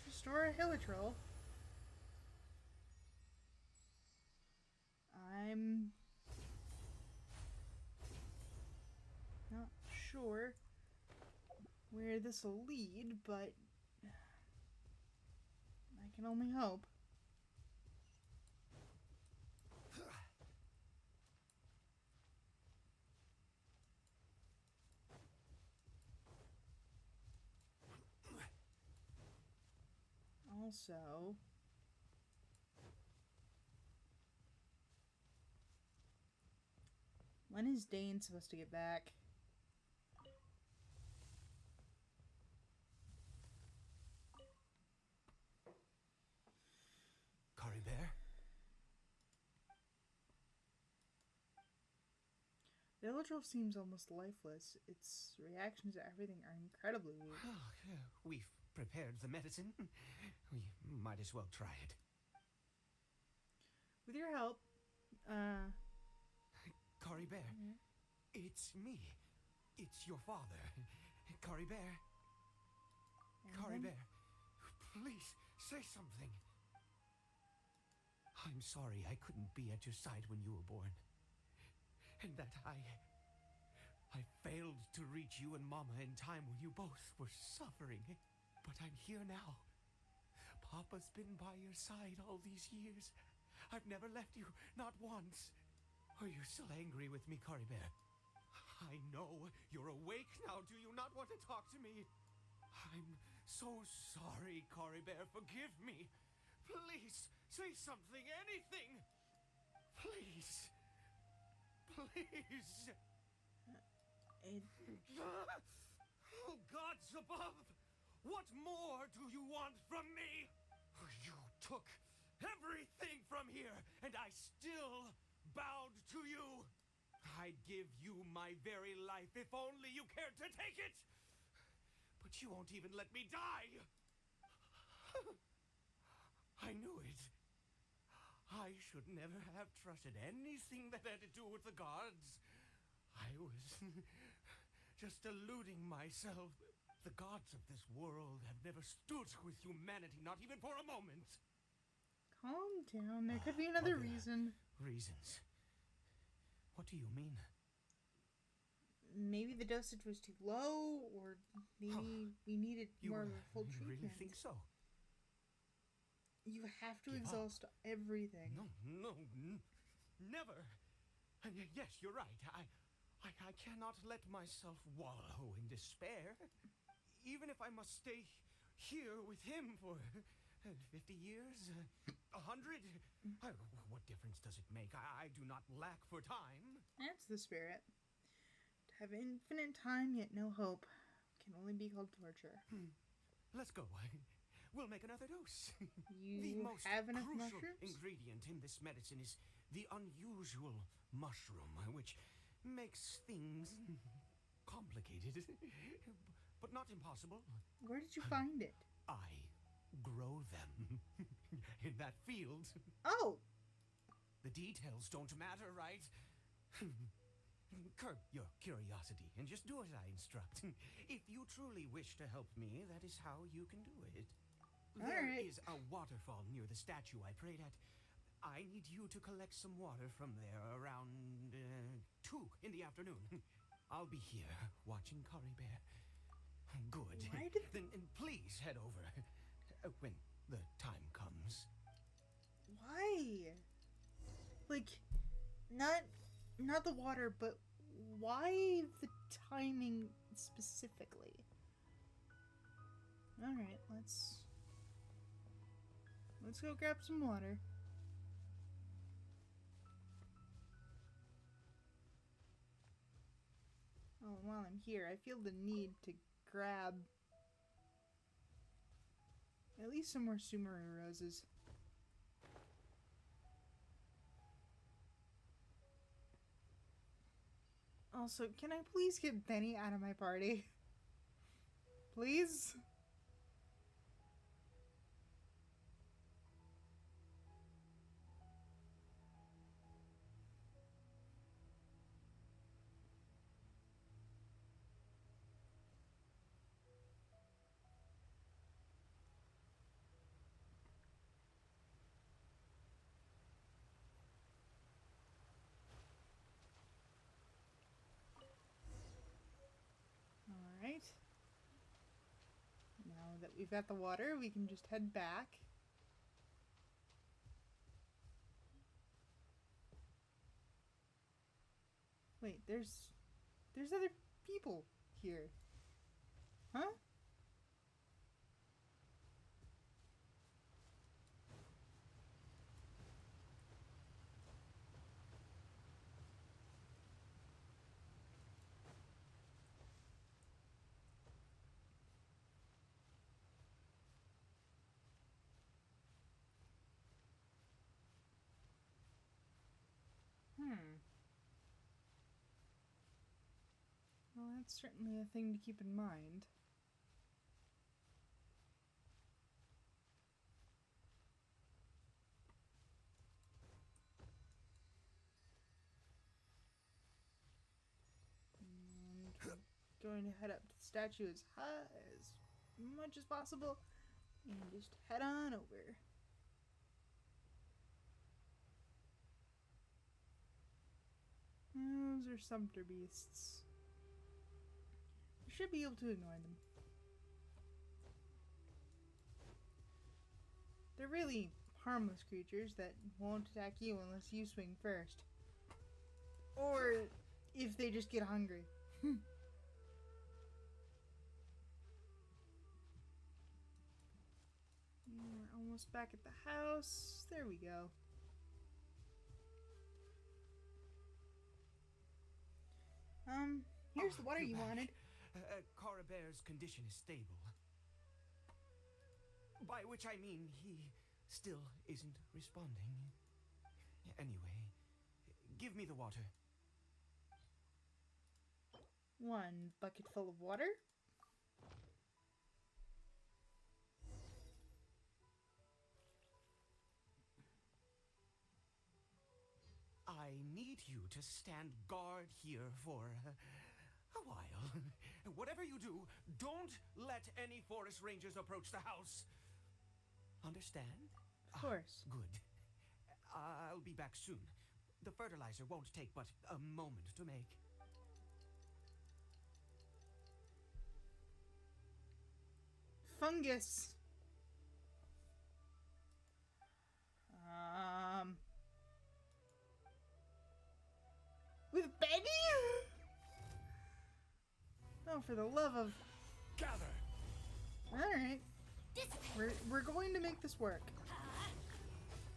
restore a Hilitrol. I'm not sure where this will lead, but I can only hope. Also, when is Dane supposed to get back? Caribert? The Hilitrol seems almost lifeless. Its reactions to everything are incredibly weak. We've prepared the medicine. We might as well try it. With your help, Caribert, it's me. It's your father. Caribert. Caribert, please say something. I'm sorry I couldn't be at your side when you were born. And that I failed to reach you and Mama in time when you both were suffering. But I'm here now. Papa's been by your side all these years. I've never left you, not once. Are you still angry with me, Kari Bear? I know you're awake now. Do you not want to talk to me? I'm so sorry, Kari Bear. Forgive me. Please, say something, anything. Please. Please. Oh, gods above! What more do you want from me? You took everything from here, and I still bowed to you. I'd give you my very life if only you cared to take it. But you won't even let me die. I knew it. I should never have trusted anything that had to do with the gods. I was just deluding myself. The gods of this world have never stood with humanity, not even for a moment. Calm down. There could be another Other reason. Reasons? What do you mean? Maybe the dosage was too low, or maybe we needed more of a full You treatment. really think so? You have to Give up. exhaust everything. No, never. And yes, you're right. I cannot let myself wallow in despair. Even if I must stay here with him for 50 years, 100. What difference does it make? I do not lack for time. That's the spirit. To have infinite time yet no hope can only be called torture. Let's go. We'll make another dose. You The most have enough crucial mushrooms? ingredient in this medicine is the unusual mushroom, which makes things complicated, but not impossible. Where did you find it? I grow them in that field. Oh! The details don't matter, right? Curb your curiosity and just do as I instruct. If you truly wish to help me, that is how you can do it. There Alright. is a waterfall near the statue I prayed at. I need you to collect some water from there around 2 in the afternoon. I'll be here watching Kari Bear. Good. Why did Then please head over when the time comes. Why? Like, not the water, but why the timing specifically? Alright, let's go grab some water. Oh, and while I'm here, I feel the need to grab at least some more Sumeru roses. Also, can I please get Benny out of my party? Please? Alright. Now that we've got the water, we can just head back. Wait, there's other people here. Huh? Well, that's certainly a thing to keep in mind. And going to head up to the statue as much as possible and just head on over. Those are sumpter beasts. You should be able to ignore them. They're really harmless creatures that won't attack you unless you swing first. Or if they just get hungry. We're almost back at the house. There we go. Here's the water you're you back. wanted. Carabert's condition is stable. By which I mean he still isn't responding. Anyway, give me the water. 1 bucket full of water. I need you to stand guard here for a while. Whatever you do, don't let any forest rangers approach the house. Understand? Of course. Good. I'll be back soon. The fertilizer won't take but a moment to make. Fungus. With Benny? Oh, for the love of... Gather! Alright. We're going to make this work.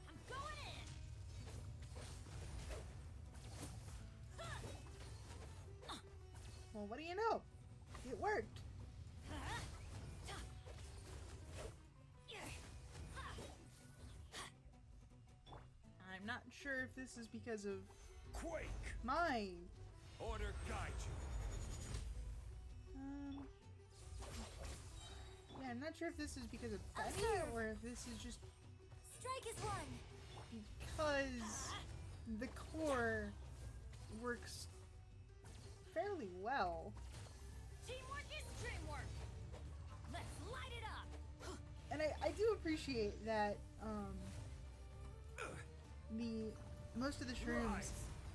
I'm going in. Well, what do you know? It worked. I'm not sure if this is because of Quake! my... Order guide you. Yeah, I'm not sure if this is because of Benny or if this is just Strike is one. because the core works fairly well. Teamwork is dreamwork. Let's light it up. And I do appreciate that most of the shrooms,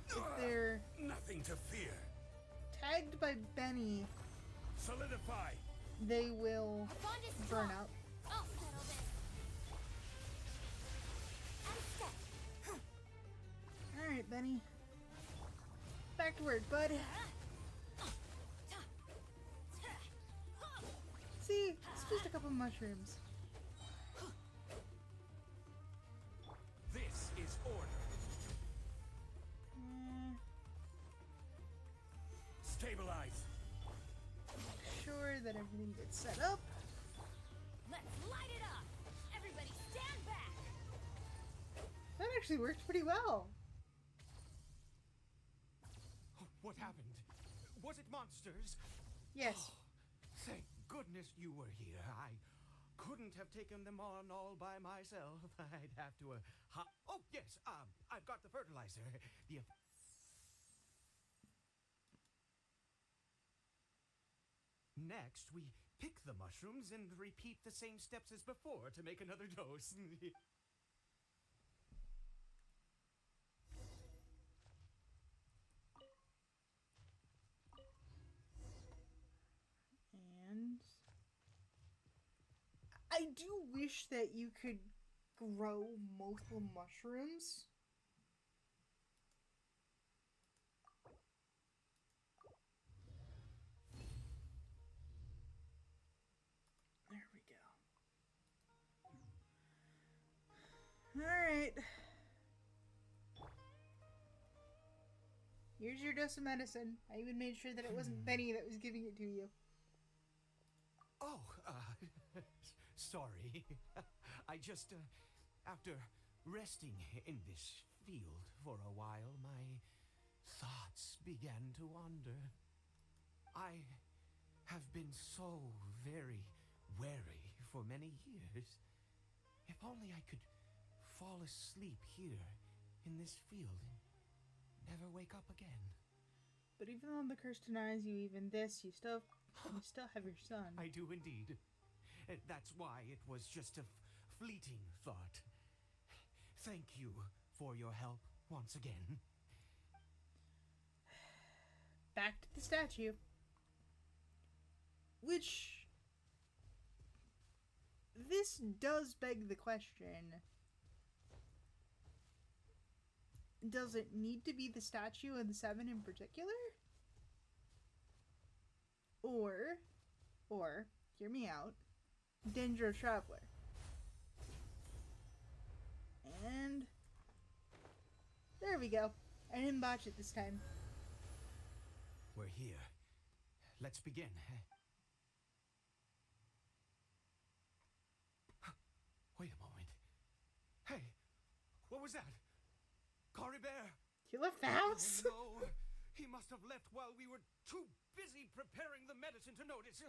if they're Nothing to fear. tagged by Benny, Solidify. they will Our bond is burn strong. up. I'll settle this. Out of step. Alright, Benny. Back to work, bud. See, it's just a couple mushrooms. This is order. Stabilize. Sure that everything gets set up. Let's light it up. Everybody stand back. That actually worked pretty well. What happened? Was it monsters? Yes. Thank goodness you were here. I couldn't have taken them on all by myself. I'd have to, Oh, yes, I've got the fertilizer. Next, we pick the mushrooms and repeat the same steps as before to make another dose. And I do wish that you could grow multiple mushrooms. There we go. Alright. Here's your dose of medicine. I even made sure that it wasn't Benny that was giving it to you. Oh, sorry. I just, after resting in this field for a while, my thoughts began to wander. I have been so very wary for many years. If only I could fall asleep here in this field and never wake up again. But even though the curse denies you even this, you still have your son. I do indeed. That's why it was just a fleeting thought. Thank you for your help once again. Back to the statue. Which... this does beg the question. does it need to be the statue and the 7 in particular? Or, hear me out, Danger Traveler. And there we go. I didn't botch it this time. We're here. Let's begin. Wait a moment. Hey, what was that? Cory Bear! You left the house? Oh, no. He must have left while we were too busy preparing the medicine to notice.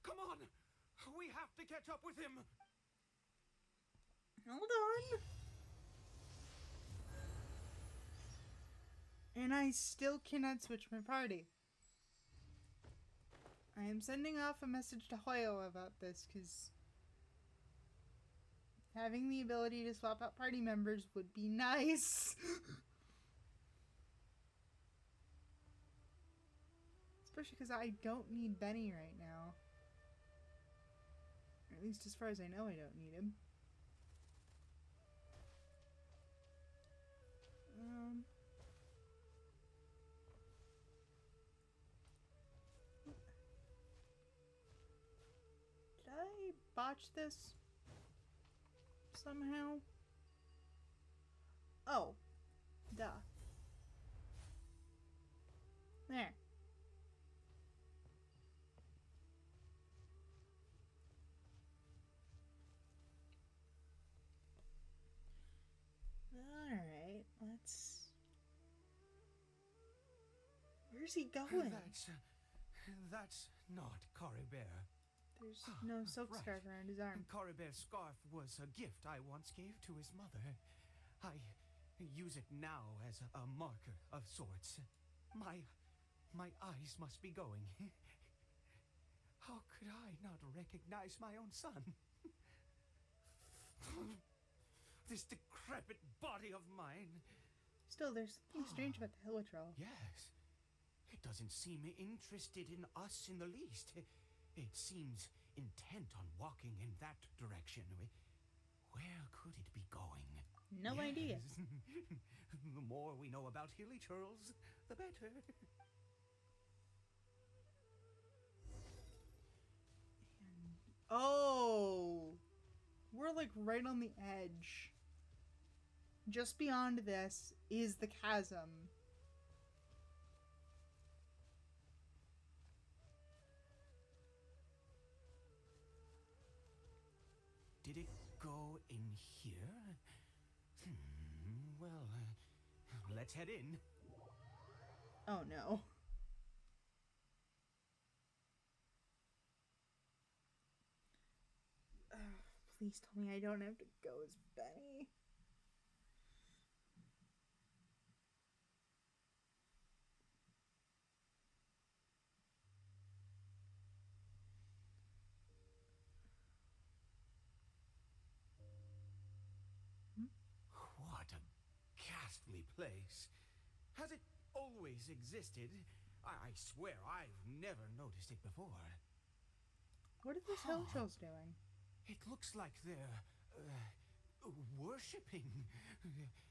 Come on! We have to catch up with him! Hold on. And I still cannot switch my party. I am sending off a message to Hoyo about this, because having the ability to swap out party members would be nice. Especially because I don't need Benny right now. Or at least as far as I know, I don't need him. Did I botch this somehow? Oh, duh. There. Alright, let's... Where's he going? That's not Cory Bear. There's no silk Right. scarf around his arm. Cory Bear's scarf was a gift I once gave to his mother. I use it now as a marker of sorts. My eyes must be going. How could I not recognize my own son? This decrepit body of mine. Still, there's something strange about the Hilitrol. Yes. It doesn't seem interested in us in the least. It seems intent on walking in that direction. Where could it be going? No idea. The more we know about Hilichurls, the better. Oh! We're like right on the edge. Just beyond this is the chasm. Did it go in here? Well, let's head in. Oh no. Please tell me I don't have to go as Benny. What a ghastly place. Has it always existed? I swear I've never noticed it before. What are those Hilichurls doing? It looks like they're worshipping.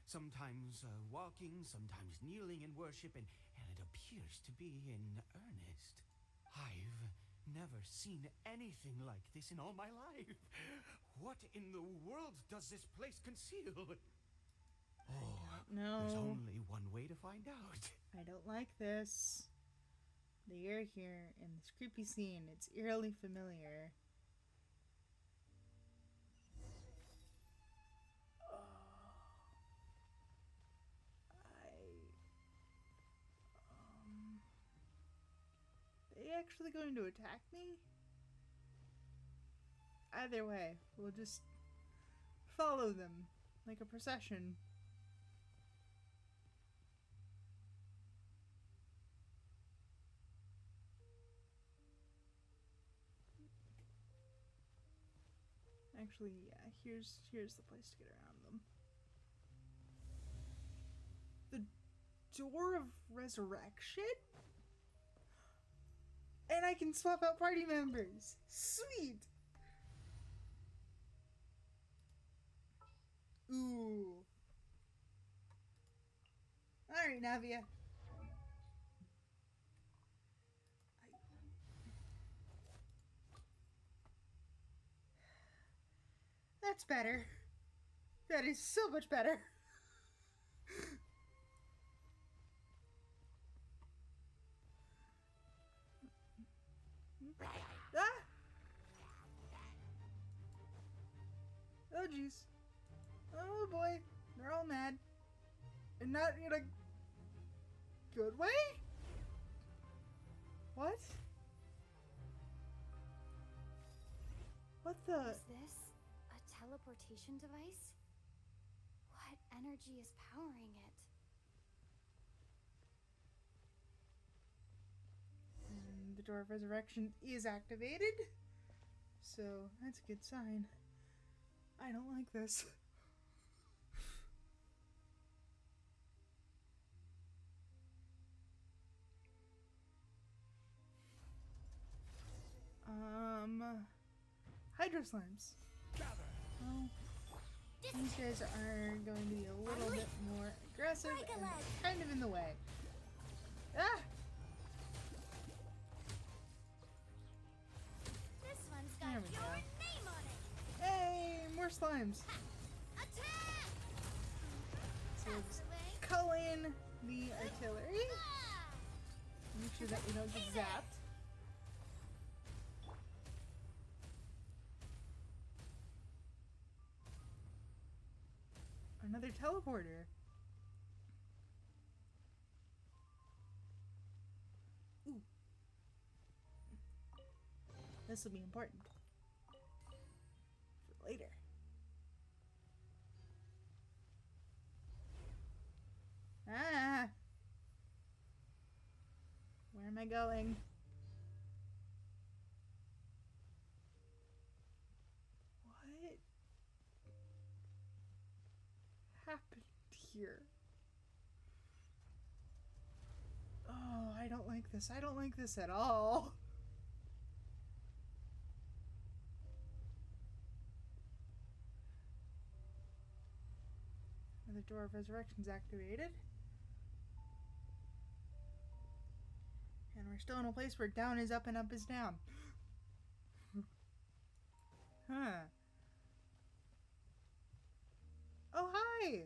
Sometimes walking, sometimes kneeling in worship, and it appears to be in earnest. I've never seen anything like this in all my life. What in the world does this place conceal? Oh, No. there's only one way to find out. I don't like this. The air here in this creepy scene, it's eerily familiar. They actually going to attack me? Either way, we'll just follow them like a procession. Actually, yeah, here's the place to get around them. The Door of Resurrection? And I can swap out party members. Sweet! Ooh. Navia. That's better. That is so much better. Ah! Oh jeez. Oh boy. They're all mad. And not in a good way? What? What the? Is this a teleportation device? What energy is powering it? And the Door of Resurrection is activated. So that's a good sign. I don't like this. Hydro Slimes. Well, these guys are going to be a little bit more aggressive and kind of in the way. Ah! This one's got There we your go. name on it. Hey, more slimes. Attack! So Out let's of the way. call in the artillery. Ah! Make sure that we don't get zapped. Another teleporter. Ooh. This will be important. For later. Ah! Where am I going? What happened here? Oh, I don't like this. I don't like this at all. Another Door of Resurrection's activated. And we're still in a place where down is up and up is down. Huh. Oh, hi!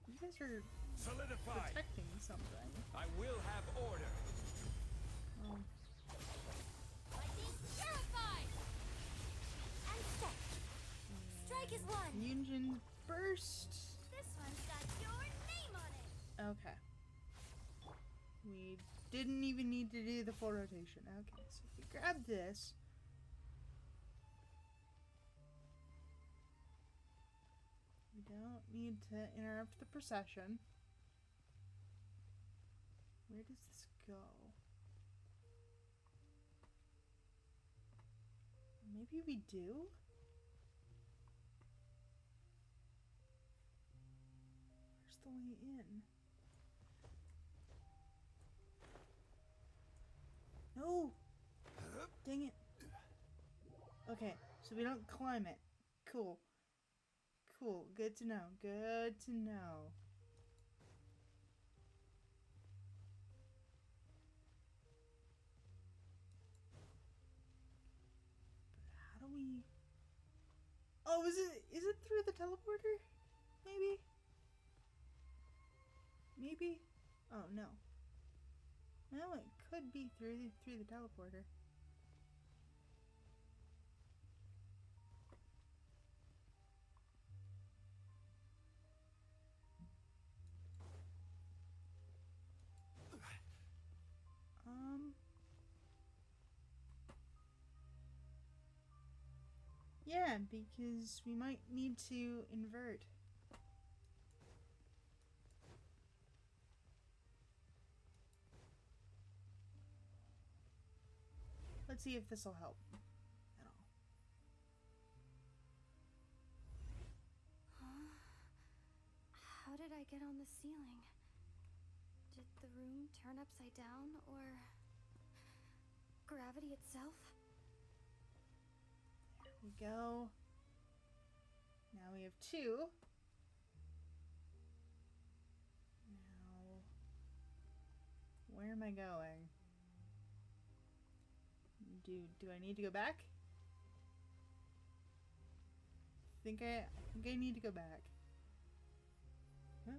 You guys are Solidified. protecting something. I will have order. Oh, Lightning purified. And set. Strike is one. Union Burst. This one's got your name on it. Okay. We didn't even need to do the full rotation. Okay, so if we grab this. We don't need to interrupt the procession. Where does this go? Maybe we do? Where's the way in? No! Dang it. Okay, so we don't climb it. Cool. Cool. Good to know. Good to know. But how do we... Oh, is it through the teleporter? Maybe? Maybe? Oh, no. Well, it could be through the teleporter. Yeah, because we might need to invert. Let's see if this will help at all. Huh? How did I get on the ceiling? Did the room turn upside down, or gravity itself? There we go. Now we have two. Now Where am I going? Do I need to go back? I think I need to go back. Huh?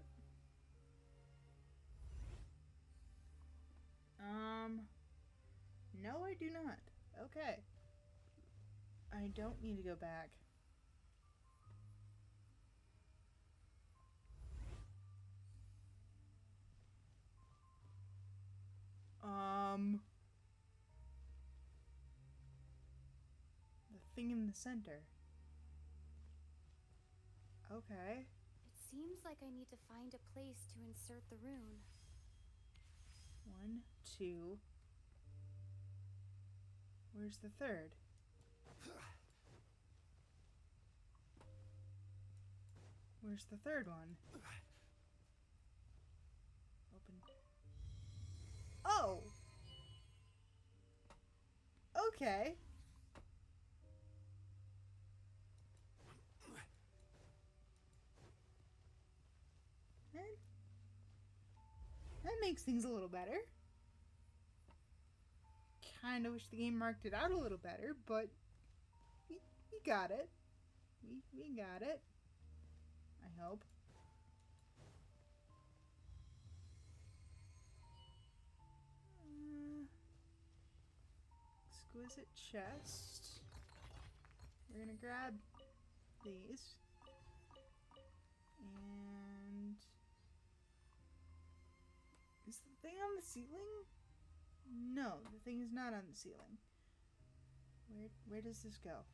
No, I do not. Okay. I don't need to go back. The thing in the center. Okay. It seems like I need to find a place to insert the rune. 1, 2. Where's the third? Where's the third one? Open. Oh! Okay. That makes things a little better. Kinda wish the game marked it out a little better, but we got it. We got it. I hope. Exquisite chest. We're gonna grab these. And is the thing on the ceiling? No, the thing is not on the ceiling. Where does this go?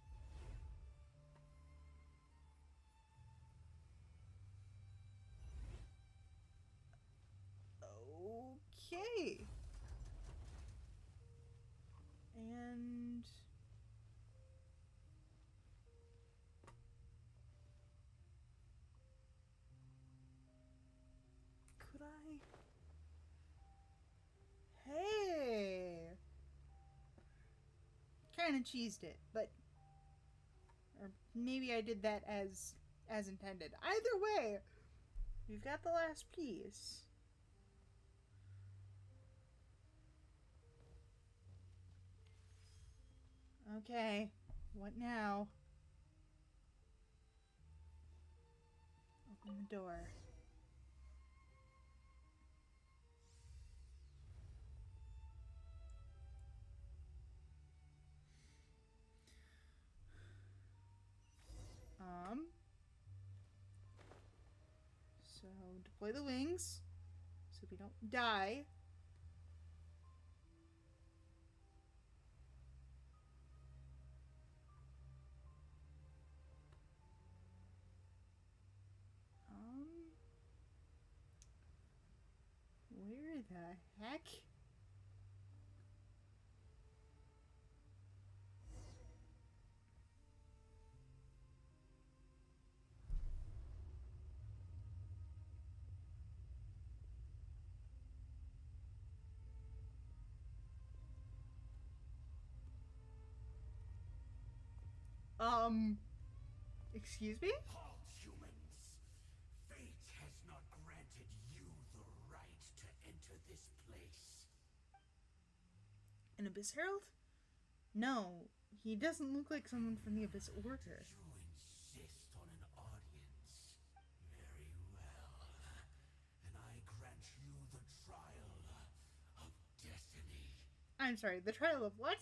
Okay. And could I? Hey! Kinda cheesed it, but or maybe I did that as intended. Either way, we've got the last piece. Okay, what now? Open the door. So deploy the wings so we don't die. Where the heck? Excuse me? Halt, humans! Fate has not granted you the right to enter this place. An Abyss Herald? No, he doesn't look like someone from the Abyss Order. You insist on an audience. Very well. And I grant you the trial of destiny. I'm sorry, the trial of what?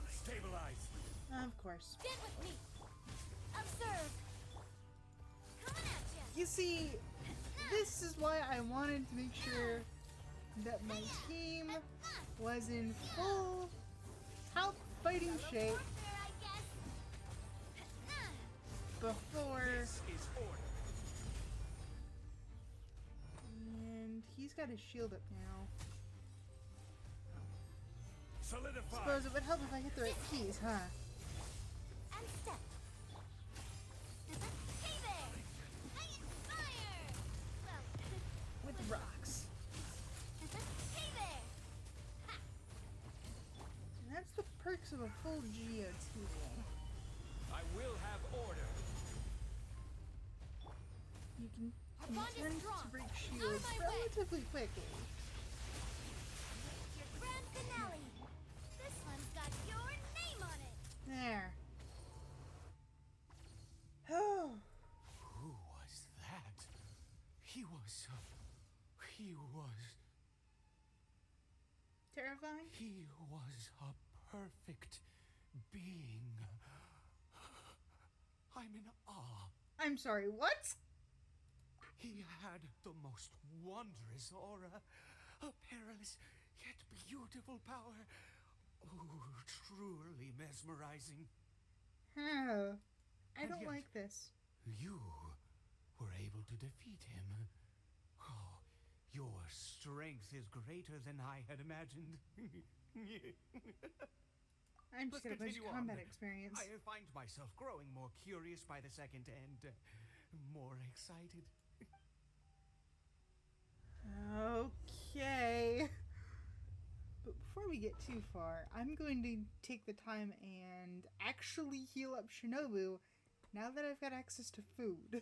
Stabilize. Of course. Get with me. Observe. Coming at you. You see, this is why I wanted to make sure that my team was in full top fighting shape before. This is order. And he's got his shield up now. Solidify. Suppose it would help if I hit the right keys, huh? And step. Hey there. I inspire. Well, With rocks. hey there. Ha. And that's the perks of a full Geo team. I will have order. You can Our bond is tend to strong. break On shields my way. relatively quickly. Your grand finale. This one's got your name on it. There. Oh. Who was that? He was Terrifying? He was a perfect being. I'm in awe. I'm sorry, what? He had the most wondrous aura, a perilous yet beautiful power. Oh, truly mesmerizing. Oh. I And don't yet- like this. You were able to defeat him. Oh, your strength is greater than I had imagined. I'm just Let's gonna push continue combat on. experience. I find myself growing more curious by the second and more excited. Okay. But before we get too far, I'm going to take the time and actually heal up Shinobu now that I've got access to food.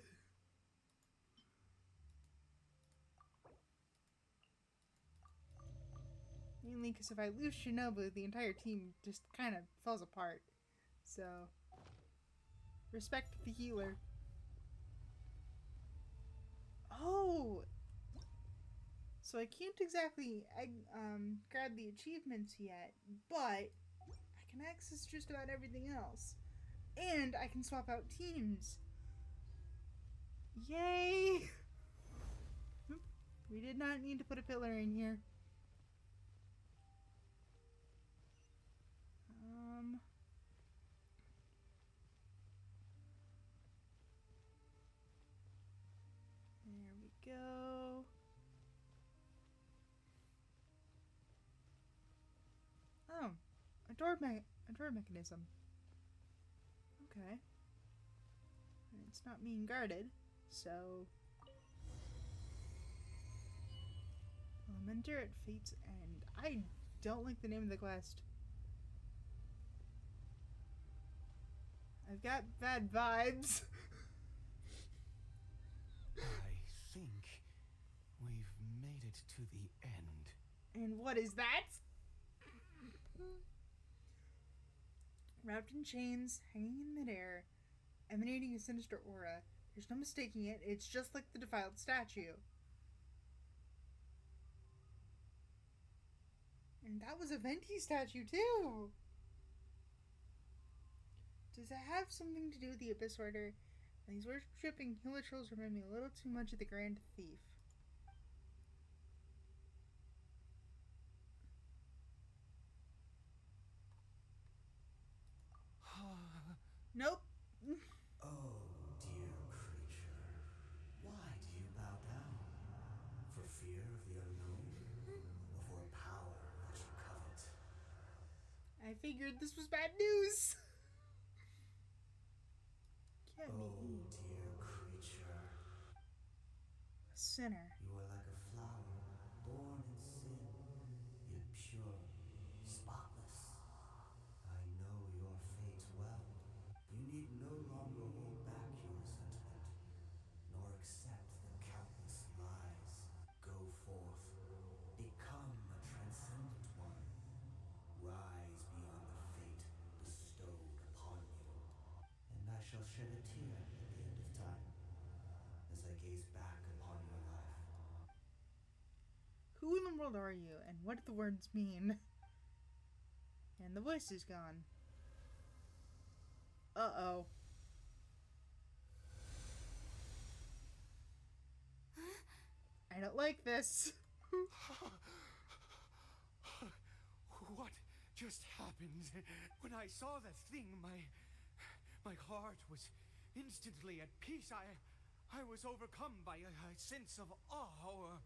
Mainly because if I lose Shinobu, the entire team just kind of falls apart. So, respect the healer. Oh! So I can't exactly grab the achievements yet, but I can access just about everything else. And I can swap out teams. Yay! We did not need to put a pillar in here. There we go. Oh, a door mechanism. Okay. And it's not being guarded, so Lamenter at Fate's End. I don't like the name of the quest. I've got bad vibes. I think we've made it to the end. And what is that? Wrapped in chains, hanging in midair, emanating a sinister aura. There's no mistaking it, it's just like the defiled statue. And that was a Venti statue too! Does it have something to do with the Abyss Order? These worshipping healer trolls remind me a little too much of the Grand Thief. Nope. Oh, dear creature, why do you bow down? For fear of the unknown? Or for power that you covet? I figured this was bad news. Get Oh, me. dear creature, A sinner. you are like a flower, born in sin, yet pure, spotless. I know your fate well. You need no longer hold back your resentment, nor accept the countless lies. Go forth, become a transcendent one. Rise beyond the fate bestowed upon you. And I shall shed a tear at the end of time, as I gaze back upon your life. Who in the world are you, and what do the words mean? And the voice is gone. Uh-oh. I don't like this. What just happened? When I saw the thing, my heart was instantly at peace. I was overcome by a sense of awe or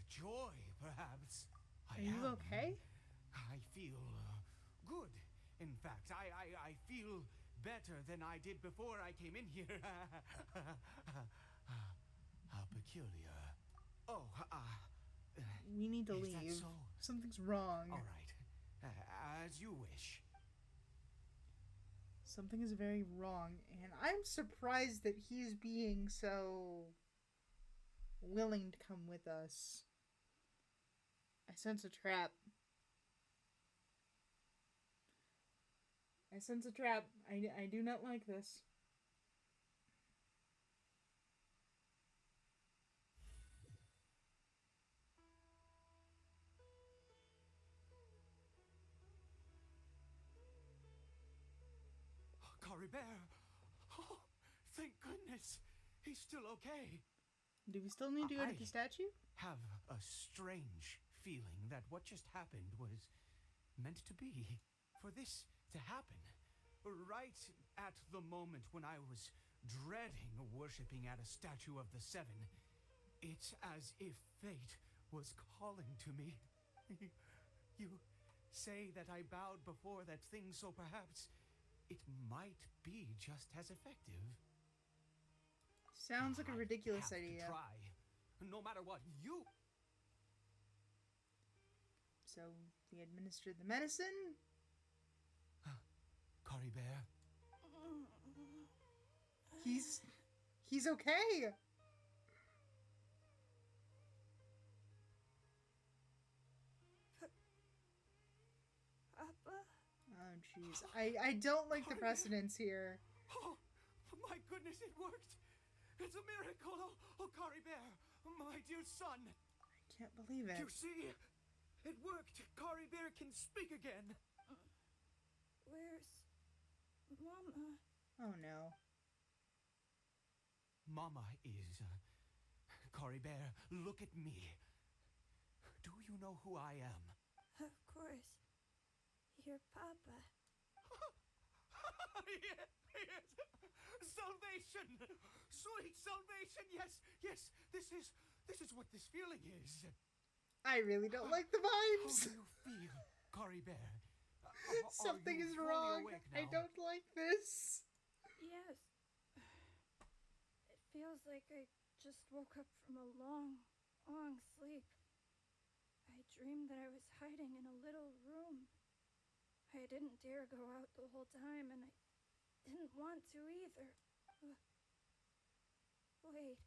joy, perhaps. Are you okay? I feel good. In fact, I feel better than I did before I came in here. How peculiar. Oh, We need to is that leave. so? Something's wrong. All right. As you wish. Something is very wrong, and I'm surprised that he's being so willing to come with us. I sense a trap. I sense a trap. I do not like this. Cory Bear! Oh, thank goodness! He's still okay. Do we still need to go to the statue? Have a strange feeling that what just happened was meant to be. For this to happen, right at the moment when I was dreading worshipping at a statue of the Seven, it's as if fate was calling to me. You say that I bowed before that thing, so perhaps it might be just as effective. Sounds like a ridiculous I have idea. to try, no matter what you. So we administered the medicine. Cory Bear. He's okay. Papa? Oh jeez. I don't like the precedence here. Oh, my goodness, it worked! It's a miracle! Oh, Cory Bear, my dear son! I can't believe it. You see? It worked! Cory Bear can speak again! Where's Mama? Oh no. Mama is... Cory Bear, look at me. Do you know who I am? Of course. Your Papa. Yes! Salvation! Sweet salvation! Yes, yes! This is what this feeling is. I really don't like the How vibes. do you feel, Cory Bear? Something Are you is fully wrong. awake I now? don't like this. Yes. It feels like I just woke up from a long, long sleep. I dreamed that I was hiding in a little room. I didn't dare go out the whole time, and I didn't want to either. Wait.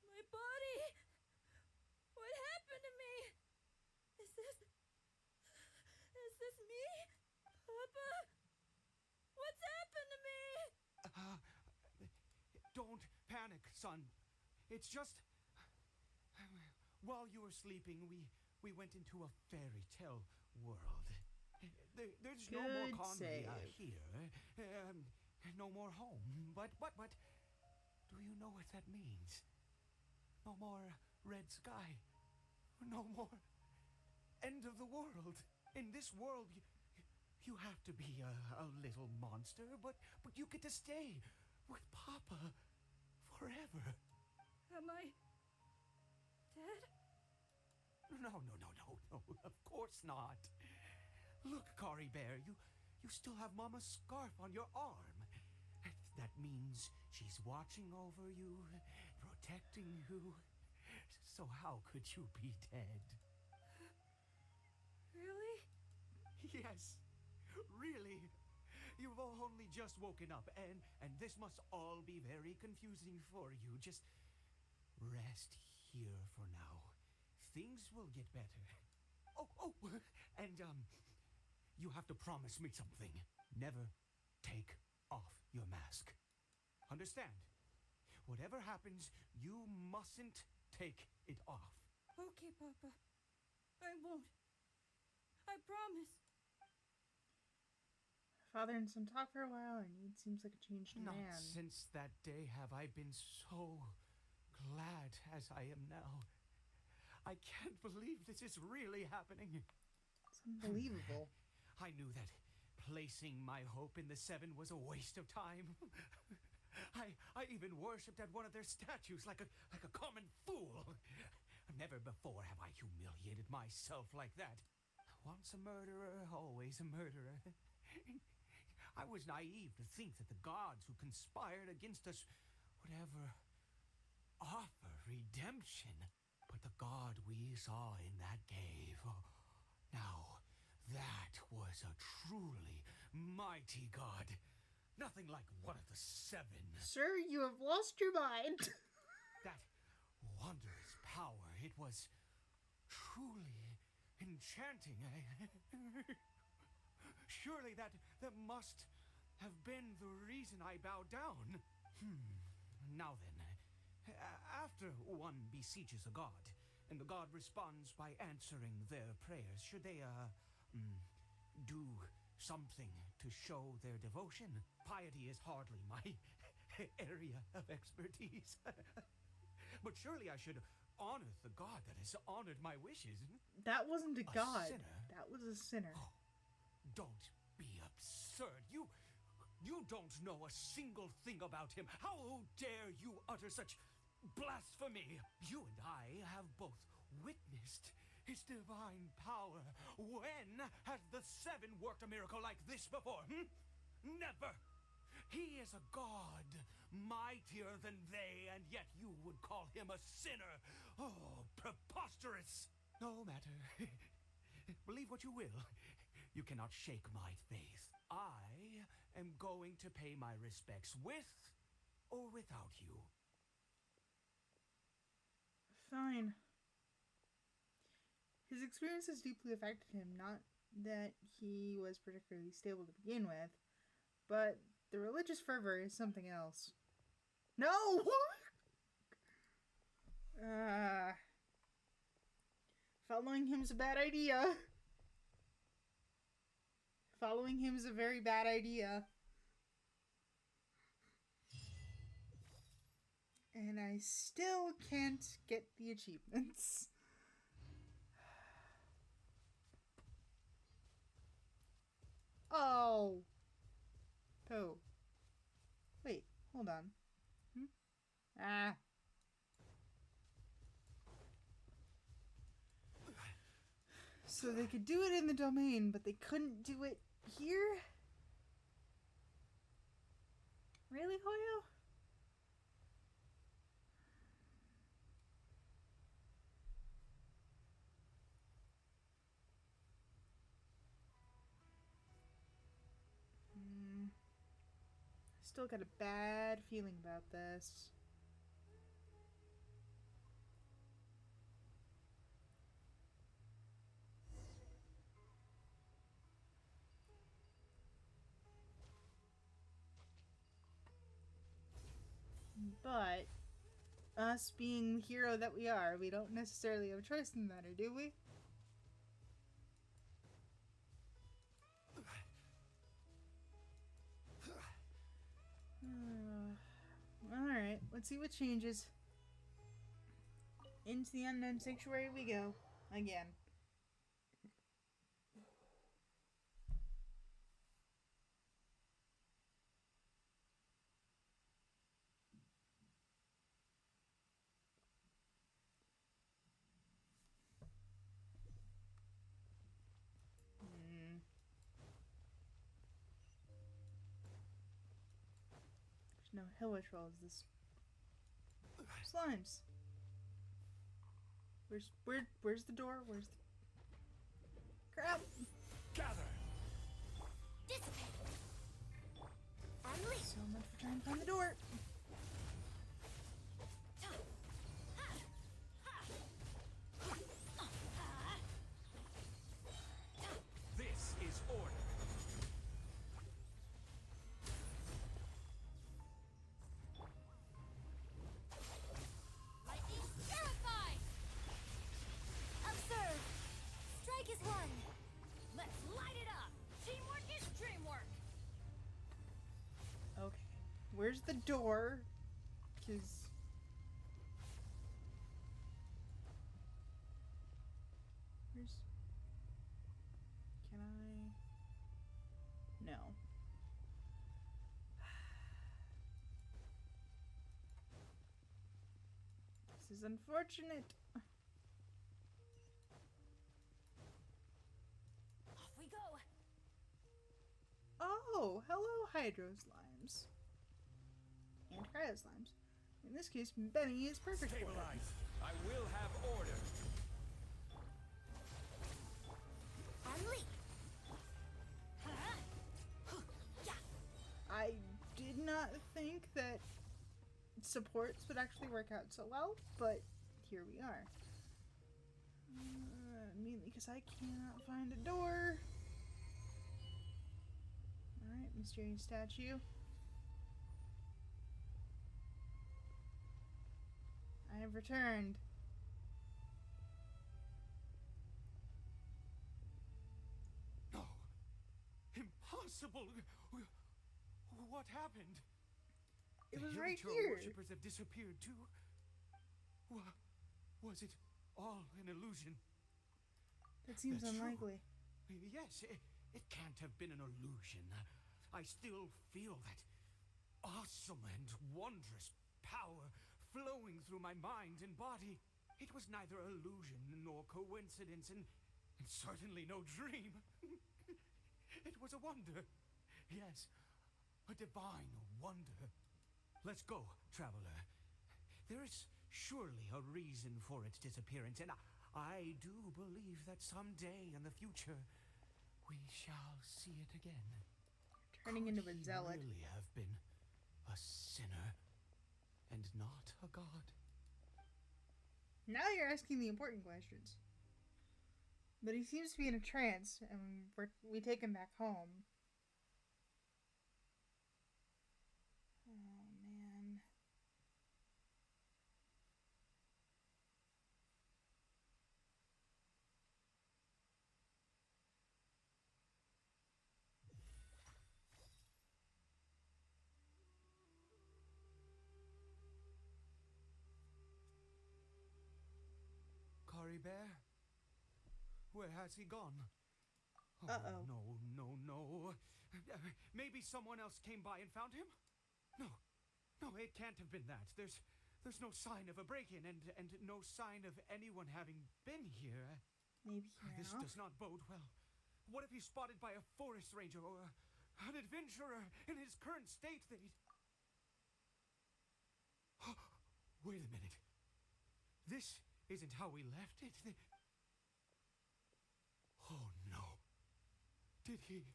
My body! What happened to me? Is this me? Papa? What's happened to me? Don't panic, son. It's just... While you were sleeping, we went into a fairy tale world. There's no more Good Convia save. here. No more home. But, do you know what that means? No more red sky. No more end of the world. In this world, you have to be a little monster, but you get to stay with Papa forever. Am I dead? No, of course not. Look, Cory Bear, you still have Mama's scarf on your arm. That means she's watching over you, protecting you. So how could you be dead? Really? Yes, really. You've only just woken up, and this must all be very confusing for you. Just rest here for now. Things will get better. Oh, and you have to promise me something. Never take off your mask. Understand? Whatever happens, you mustn't take it off. Okay, Papa. I won't. I promise. Father and son talk for a while, and it seems like a changed Not man. since that day have I been so glad as I am now. I can't believe this is really happening. It's unbelievable. I knew that placing my hope in the Seven was a waste of time. I even worshipped at one of their statues like a common fool. Never before have I humiliated myself like that. Once a murderer, always a murderer. I was naive to think that the gods who conspired against us would ever offer redemption. But the God we saw in that cave, now that was a truly mighty god. Nothing like one of the seven. Sir, you have lost your mind. That wondrous power, it was truly enchanting. Surely that must have been the reason I bowed down. Now then, after one beseeches a god, and the god responds by answering their prayers, should they, do something to show their devotion? Piety is hardly my area of expertise. But surely I should honor the god that has honored my wishes. That wasn't a god. Sinner? That was a sinner. Oh, don't be absurd. You don't know a single thing about him. How dare you utter such blasphemy? You and I have both witnessed his divine power. When has the seven worked a miracle like this before? Never. He is a god, mightier than they, and yet you would call him a sinner. Oh, preposterous. No matter. Believe what you will. You cannot shake my faith. I am going to pay my respects with or without you. Fine. His experiences deeply affected him, not that he was particularly stable to begin with, but the religious fervor is something else. No! Following him is a bad idea. Following him is a very bad idea. And I still can't get the achievements. Oh. Oh. Wait, hold on. Ah. So they could do it in the domain, but they couldn't do it here? Really, Hoyo? Still got a bad feeling about this. But us being the hero that we are, we don't necessarily have a choice in the matter, do we? Alright, let's see what changes. Into the unknown sanctuary we go. Again. No, Hilla Trolls, this slimes. Where's the door? Where's the crap? Gather. Dissipate. Unleash. So much for trying to find the door. This is order. Observe. Strike is one. Let's light it up. Teamwork is dreamwork. Okay. Where's the door? 'Cause where's... Can I... No. This is unfortunate. Off we go. Oh, hello Hydro Slimes. And Cryo Slimes. In this case, Benny is perfect for it. Stabilize. I will have order. Unleash. supports would actually work out so well, but here we are. Mainly because I cannot find a door. Alright, mysterious statue. I have returned. No. Impossible. What happened? It The was Hilly right Troll here. worshippers have disappeared too. Was it all an illusion? That seems That's true. unlikely. Yes, it can't have been an illusion. I still feel that awesome and wondrous power flowing through my mind and body. It was neither illusion nor coincidence, and certainly no dream. It was a wonder. Yes, a divine wonder. Let's go, traveler. There is surely a reason for its disappearance, and I do believe that someday in the future we shall see it again. Turning into a Could he zealot. really have been a sinner and not a god? Now you're asking the important questions. But he seems to be in a trance, and we take him back home. Oh, man. Kari Bear? Where has he gone? Oh, Uh-oh. No. Maybe someone else came by and found him? No, it can't have been that. There's no sign of a break-in and no sign of anyone having been here. Maybe here This now. does not bode well. What if he's spotted by a forest ranger or an adventurer in his current state? Wait a minute. This isn't how we left it. Oh no. Did he?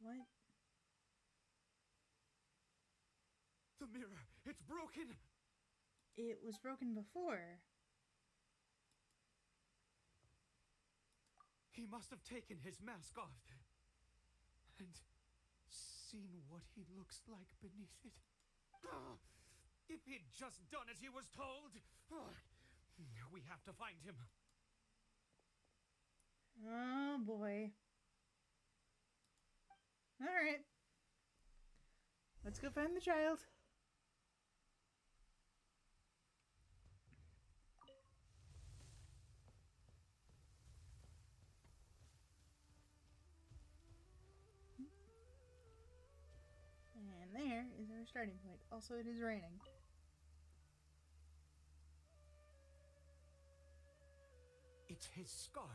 What? The mirror, it's broken. It was broken before. He must have taken his mask off and seen what he looks like beneath it. If he'd just done as he was told. We have to find him. Oh boy. Alright. Let's go find the child. And there is our starting point. Also, it is raining. It's his scarf.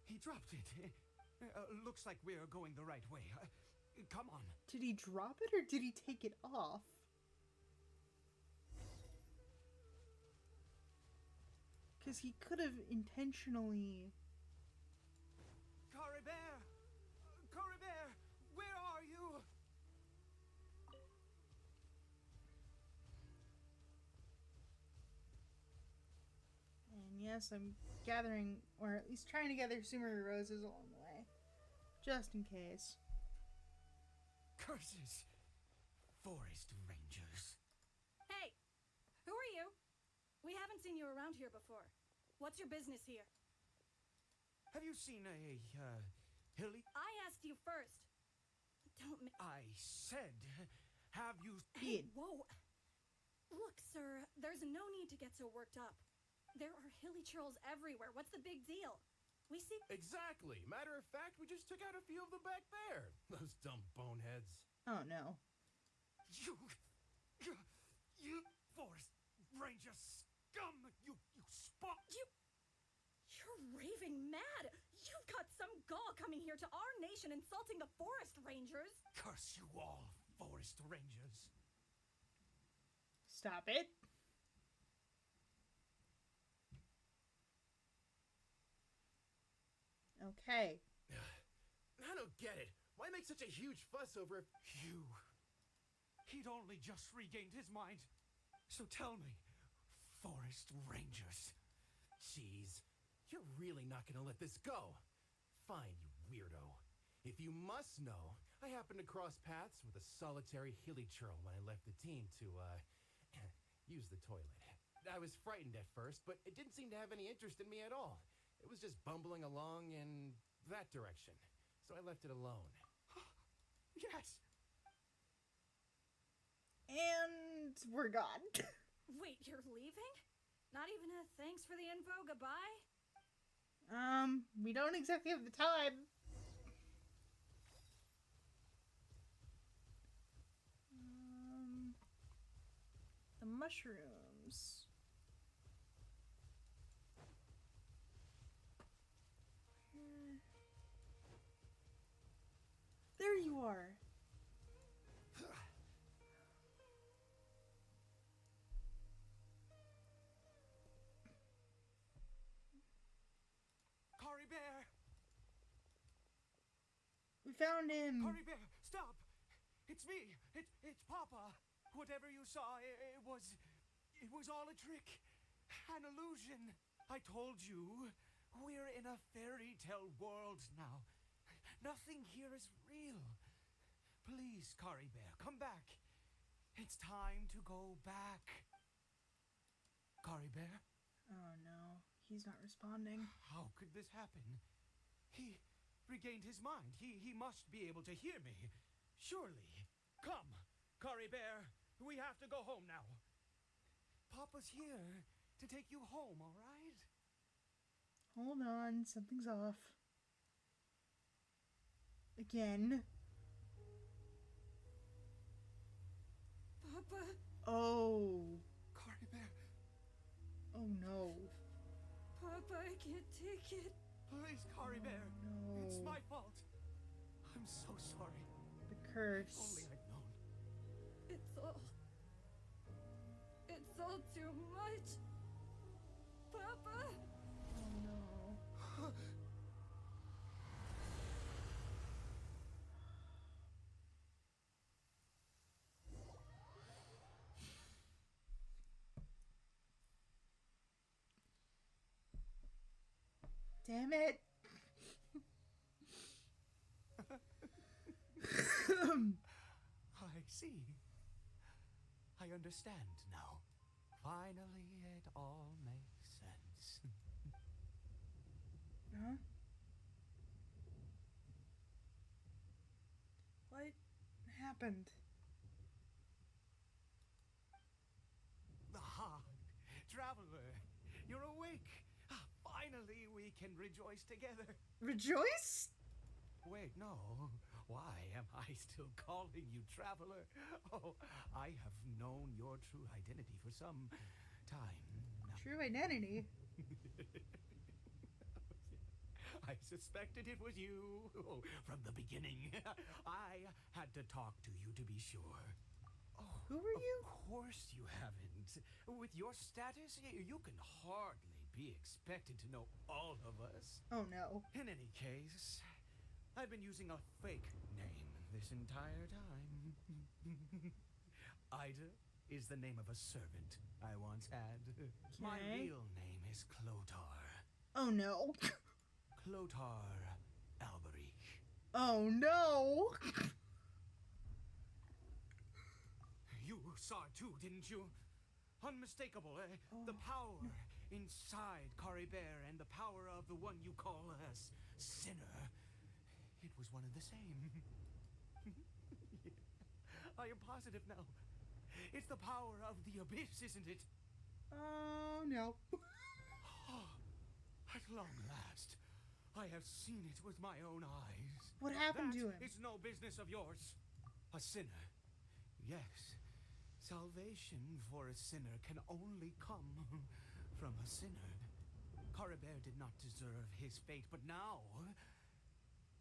He dropped it. Looks like we're going the right way. Come on. Did he drop it or did he take it off? Because he could have intentionally... Kari Bear! Kari Bear! Where are you? And yes, I'm gathering, or at least trying to gather Sumeri roses along the way. Just in case. Curses! Forest rangers. Hey! Who are you? We haven't seen you around here before. What's your business here? Have you seen a, hilly? I asked you first. Don't I said, have you... Hey, whoa! Look, sir, there's no need to get so worked up. There are hilly churls everywhere. What's the big deal? We see... Exactly. Matter of fact, we just took out a few of them back there. Those dumb boneheads. Oh no. You forest ranger scum! You spot... You're raving mad! You've got some gall coming here to our nation insulting the forest rangers! Curse you all, forest rangers. Stop it. Okay. I don't get it. Why make such a huge fuss over... You... He'd only just regained his mind. So tell me, Forest Rangers. Jeez, you're really not gonna let this go. Fine, you weirdo. If you must know, I happened to cross paths with a solitary hilly churl when I left the team to, use the toilet. I was frightened at first, but it didn't seem to have any interest in me at all. It was just bumbling along in that direction, so I left it alone. Yes! And we're gone. Wait, you're leaving? Not even a thanks for the info, goodbye? We don't exactly have the time. The mushrooms. There you are. Cory Bear! We found him. Cory Bear, stop! It's me! It's Papa! Whatever you saw, it was all a trick. An illusion. I told you, we're in a fairy tale world now. Nothing here is real. Please, Cory Bear, come back. It's time to go back. Cory Bear? Oh no, he's not responding. How could this happen? He regained his mind. He must be able to hear me. Surely. Come, Cory Bear. We have to go home now. Papa's here to take you home, all right? Hold on, something's off. Again. Papa? Oh. Cory Bear, Oh no. Papa, I can't take it. please, Cory Bear. no. It's my fault. I'm so sorry. The If curse. only I'd known. It's all too much. Papa? Oh no. Damn it. I see. I understand now. Finally, it all makes sense. Huh? What happened? Ah, Traveler, you're awake. Finally, we can rejoice together. Rejoice? Wait, no. Why am I still calling you Traveler? Oh, I have known your true identity for some time now. True identity. I suspected it was you from the beginning. I had to talk to you to be sure. Oh, Who are you? Of course you haven't. With your status, you can hardly be expected to know all of us. Oh no. In any case, I've been using a fake name this entire time. Ida is the name of a servant I once had. My Okay. real name is Clotar. Oh no. Clotar Alberich. Oh no. You saw it too, didn't you? Unmistakable, eh? The power inside Cory Bear and the power of the one you call a sinner. It was one and the same. I am positive now. It's the power of the abyss, isn't it? Oh no. At long last, I have seen it with my own eyes. What happened to him? It's no business of yours. A sinner. Yes. Salvation for a sinner can only come from a sinner. Cory Bear did not deserve his fate, but now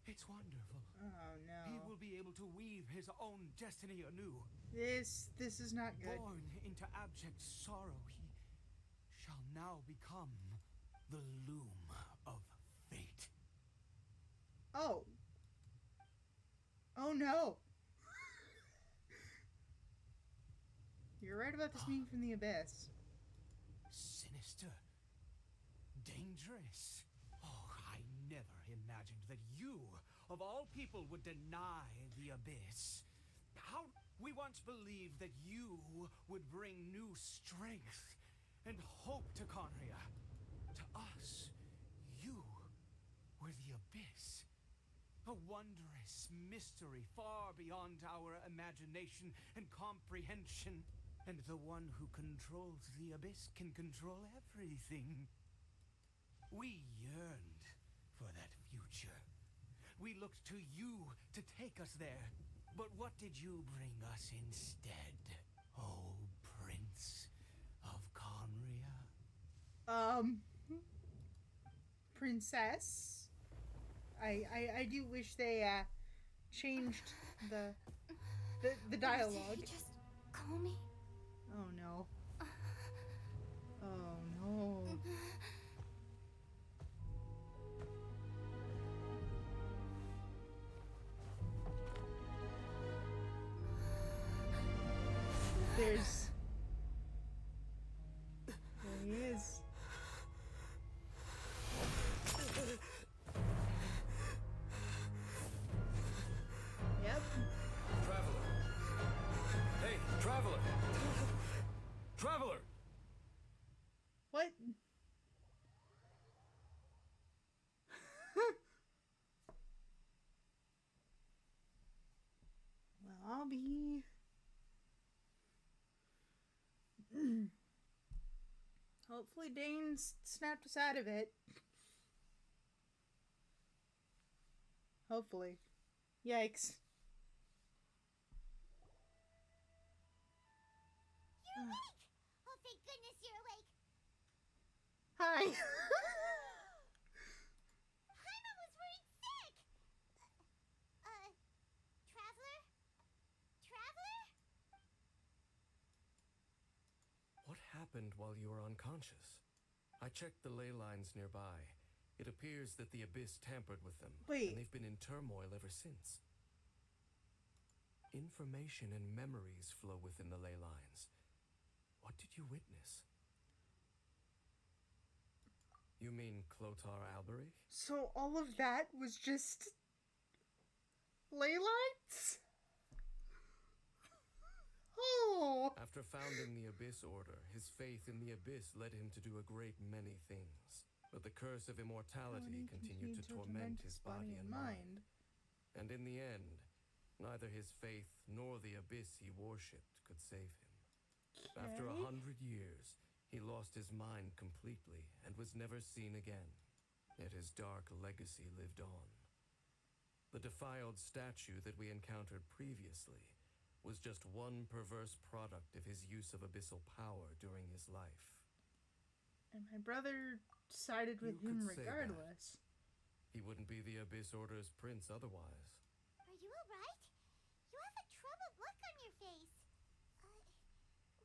it's wonderful. Oh no. He will be able to weave his own destiny anew. This is not good. Born into abject sorrow, he shall now become the loom of fate. Oh. Oh no! You're right about this being from the abyss. Sinister. Dangerous. Oh, I never imagined that you, of all people, would deny the abyss. How we once believed that you would bring new strength and hope to Conria. To us, you were the abyss. A wondrous mystery far beyond our imagination and comprehension. And the one who controls the abyss can control everything. We yearned for that future. We looked to you to take us there. But what did you bring us instead, oh Prince of Conria? Princess. I do wish they changed the dialogue. Did he just call me? Oh no. Oh no. There he is. Yep. Traveler! Hey, Traveler! Traveler! What? Well, I'll be... Hopefully Dane's snapped us out of it. Hopefully. Yikes. You're awake! Oh, thank goodness you're awake! Hi. Paimon was worried sick! Traveler? Traveler? What happened while you were unconscious? I checked the ley lines nearby. It appears that the abyss tampered with them. Wait. And they've been in turmoil ever since. Information and memories flow within the ley lines. What did you witness? You mean Clotar Alberich? So all of that was just... ley lines? Oh. After founding the Abyss Order, his faith in the Abyss led him to do a great many things. But the curse of immortality continued to torment his body and mind. And in the end, neither his faith nor the Abyss he worshipped could save him. After 100 years, he lost his mind completely and was never seen again. Yet his dark legacy lived on. The defiled statue that we encountered previously was just one perverse product of his use of abyssal power during his life. And my brother sided with You him could say that. regardless. He wouldn't be the Abyss Order's prince otherwise. Are you alright? You have a troubled look on your face.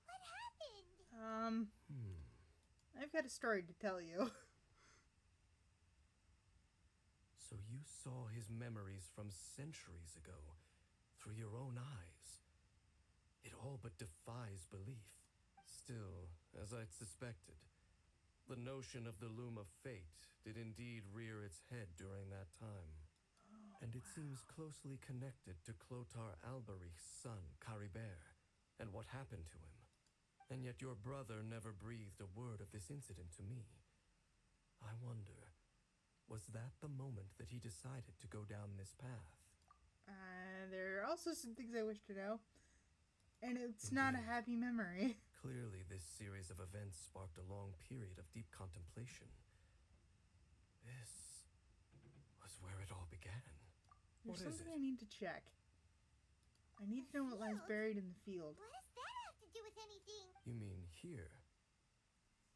What happened? I've got a story to tell you. So you saw his memories from centuries ago through your own eyes. It all but defies belief. Still, as I'd suspected, the notion of the loom of fate did indeed rear its head during that time. And it seems closely connected to Clotar Alberich's son, Caribert, and what happened to him. And yet your brother never breathed a word of this incident to me. I wonder, was that the moment that he decided to go down this path? There are also some things I wish to know. And it's not a happy memory. Clearly, this series of events sparked a long period of deep contemplation. This was where it all began. There's What is something it? I need to check. I need to know what lies field? buried in the field. What does that have to do with anything? You mean here?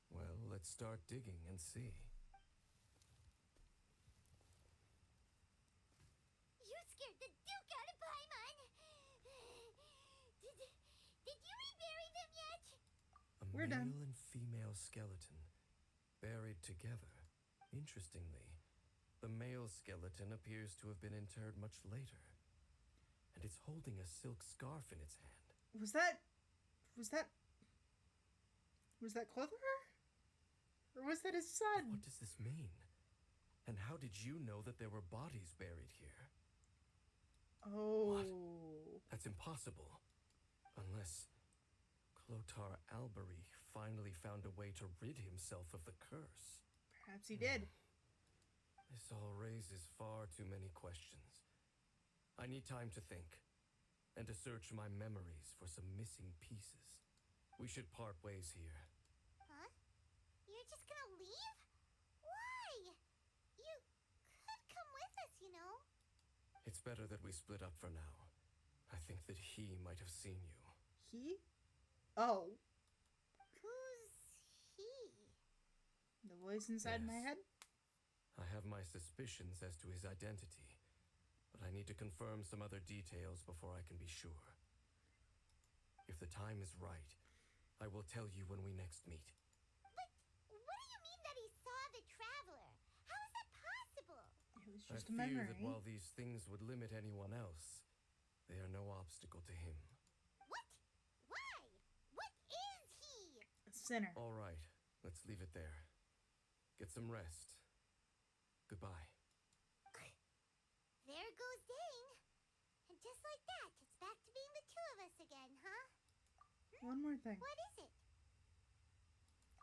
Well, let's start digging and see. You scared the Duke out of Paimon! Did you rebury them yet? A We're male done. and female skeleton, buried together. Interestingly, the male skeleton appears to have been interred much later. and it's holding a silk scarf in its hand. Was that Clothar? Or was that his son? What does this mean? And how did you know that there were bodies buried here? Oh. What? That's impossible. Unless Clothar Albery finally found a way to rid himself of the curse. Perhaps he did. This all raises far too many questions. I need time to think, and to search my memories for some missing pieces. We should part ways here. Huh? You're just gonna leave? Why? You could come with us, you know. It's better that we split up for now. I think that he might have seen you. He? Oh. Who's he? The voice inside my Yes. head? I have my suspicions as to his identity, but I need to confirm some other details before I can be sure. If the time is right, I will tell you when we next meet. But what do you mean that he saw the traveler? How is that possible? It was I just a fear memory. that while these things would limit anyone else, they are no obstacle to him. What? Why? What is he? A sinner. All right, let's leave it there. Get some rest. Goodbye. There goes Dane. And just like that, it's back to being the two of us again, huh? One more thing. What is it?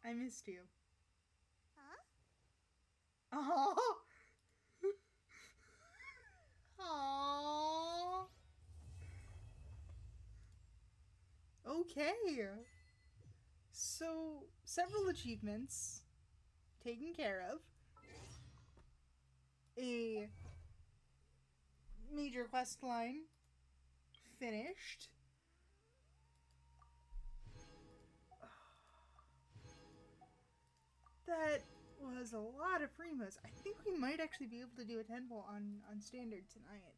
I missed you. Huh? Oh. Aww. Okay. So, several achievements taken care of. A major quest line finished. That was a lot of primos. I think we might actually be able to do a temple on standard tonight.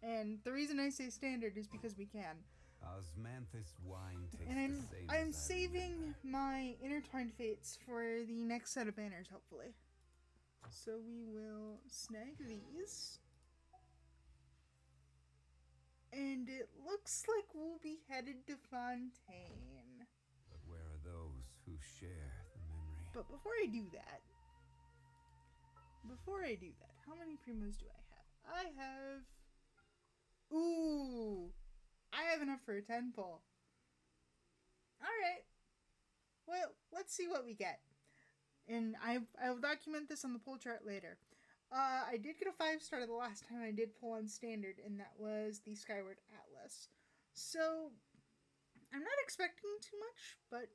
And the reason I say standard is because we can. Osmanthus wine tastes And the same I'm as I saving remember. my intertwined fates for the next set of banners, hopefully. So we will snag these. And it looks like we'll be headed to Fontaine. But where are those who share the memory? But before I do that, how many primos do I have? I have enough for a 10 pull. Alright. Well, let's see what we get. And I will document this on the pull chart later. I did get a 5-star the last time I did pull on standard, and that was the Skyward Atlas. So, I'm not expecting too much, but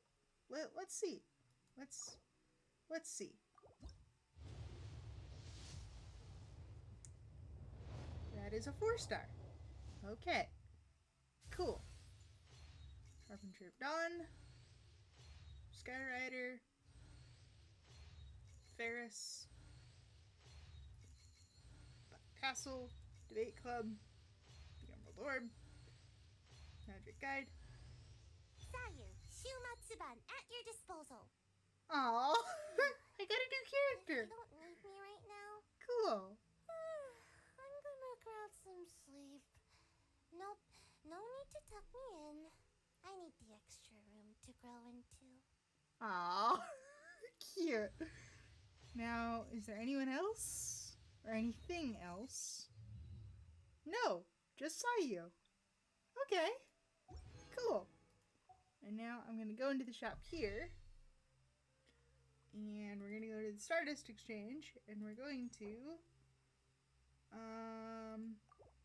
let's see. Let's see. That is a 4-star. Okay. Cool. Harbinger of Dawn. Skyrider. Ferris. Castle. Debate Club. The Emerald Orb. Magic Guide. Sayu, Shumatsuban at your disposal. Aww. I got a new character. You don't need me right now? Cool. I'm gonna grab some sleep. Nope, no need to tuck me in. I need the extra room to grow into. Aww. Cute. Now, is there anyone else? Or anything else? No, just saw you. Okay. Cool. And now I'm going to go into the shop here. And we're going to go to the Stardust Exchange. And we're going to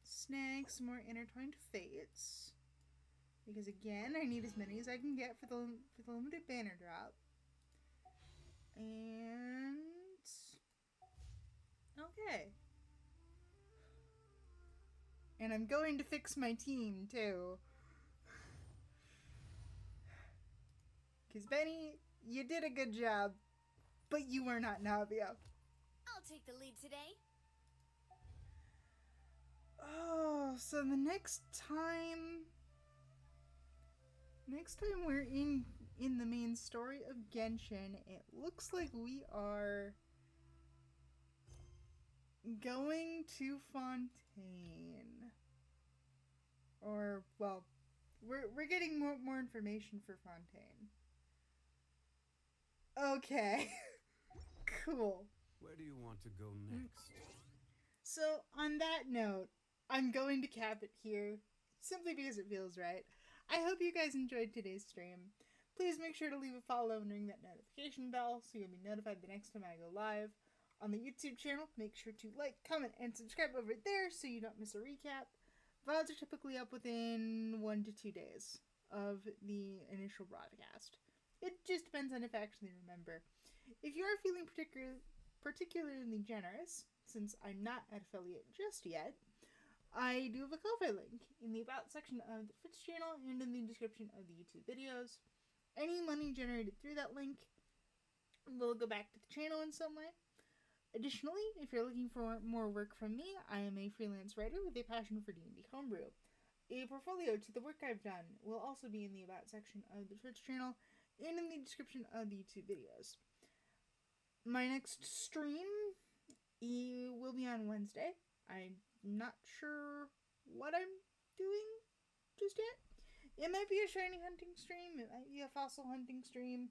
snag some more Intertwined Fates. Because again, I need as many as I can get for the limited banner drop. And okay. And I'm going to fix my team too. Because Benny, you did a good job, but you were not Navia. I'll take the lead today. Oh, so the next time we're in the main story of Genshin, it looks like we are going to Fontaine. Or, well, we're getting more information for Fontaine. Okay. Cool. Where do you want to go next? So, on that note, I'm going to cap it here, simply because it feels right. I hope you guys enjoyed today's stream. Please make sure to leave a follow and ring that notification bell so you'll be notified the next time I go live. On the YouTube channel, make sure to like, comment, and subscribe over there so you don't miss a recap. VODs are typically up within 1 to 2 days of the initial broadcast. It just depends on if I actually remember. If you are feeling particularly generous, since I'm not at affiliate just yet, I do have a Ko-Fi link in the About section of the Twitch channel and in the description of the YouTube videos. Any money generated through that link will go back to the channel in some way. Additionally, if you're looking for more work from me, I am a freelance writer with a passion for D&D homebrew. A portfolio to the work I've done will also be in the About section of the Twitch channel and in the description of the YouTube videos. My next stream will be on Wednesday. I'm not sure what I'm doing just yet. It might be a shiny hunting stream, it might be a fossil hunting stream.